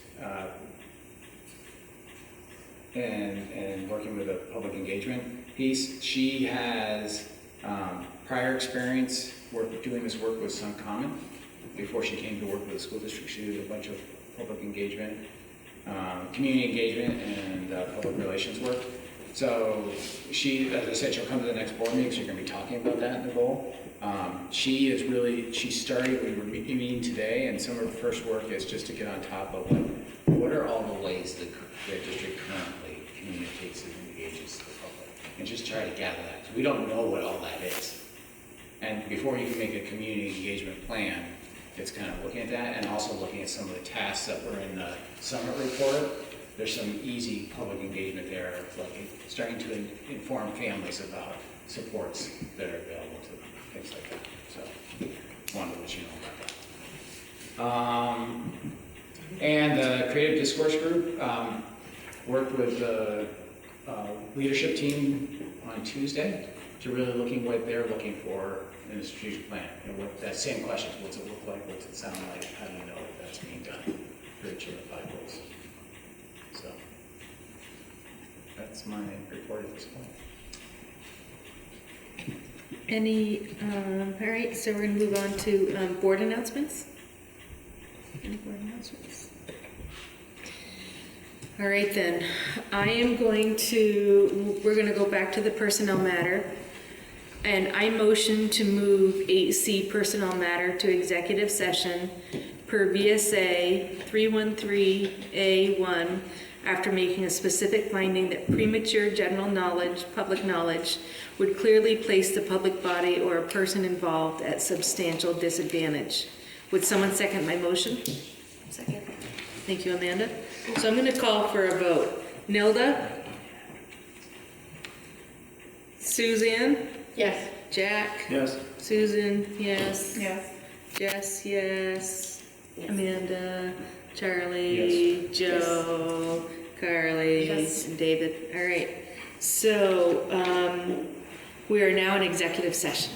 and working with the public engagement piece. She has prior experience doing this work with Sun Common. Before she came to work with the school district, she did a bunch of public engagement, community engagement, and public relations work. So she, as I said, she'll come to the next board meeting, so you're going to be talking about that in the goal. She started, we were meeting today, and some of her first work is just to get on top of what are all the ways that the district currently communicates and engages the public, and just try to gather that. So we don't know what all that is. And before you can make a community engagement plan, it's kind of looking at that, and also looking at some of the tasks that were in the summit report. There's some easy public engagement there, like starting to inform families about supports that are available to them, things like that. So, wanted to let you know about that. And the Creative Discourse Group worked with the leadership team on Tuesday to really looking what they're looking for in a strategic plan. And what that same questions: what's it look like? What's it sound like? How do you know that that's being done for each of the 5 goals? So that's my report at this point. All right, so we're gonna move on to board announcements. Any board announcements? All right then, we're gonna go back to the personnel matter. And I motion to move 8C personnel matter to executive session per VSA 313A1 after making a specific finding that premature general knowledge, public knowledge, would clearly place the public body or a person involved at substantial disadvantage. Would someone second my motion? Second. Thank you, Amanda. So I'm going to call for a vote. Nilda? Suzanne? Yes. Jack? Yes. Susan? Yes. Yes. Jess? Yes. Amanda? Charlie? Joe? Carly? Yes. And David? All right. So we are now in executive session.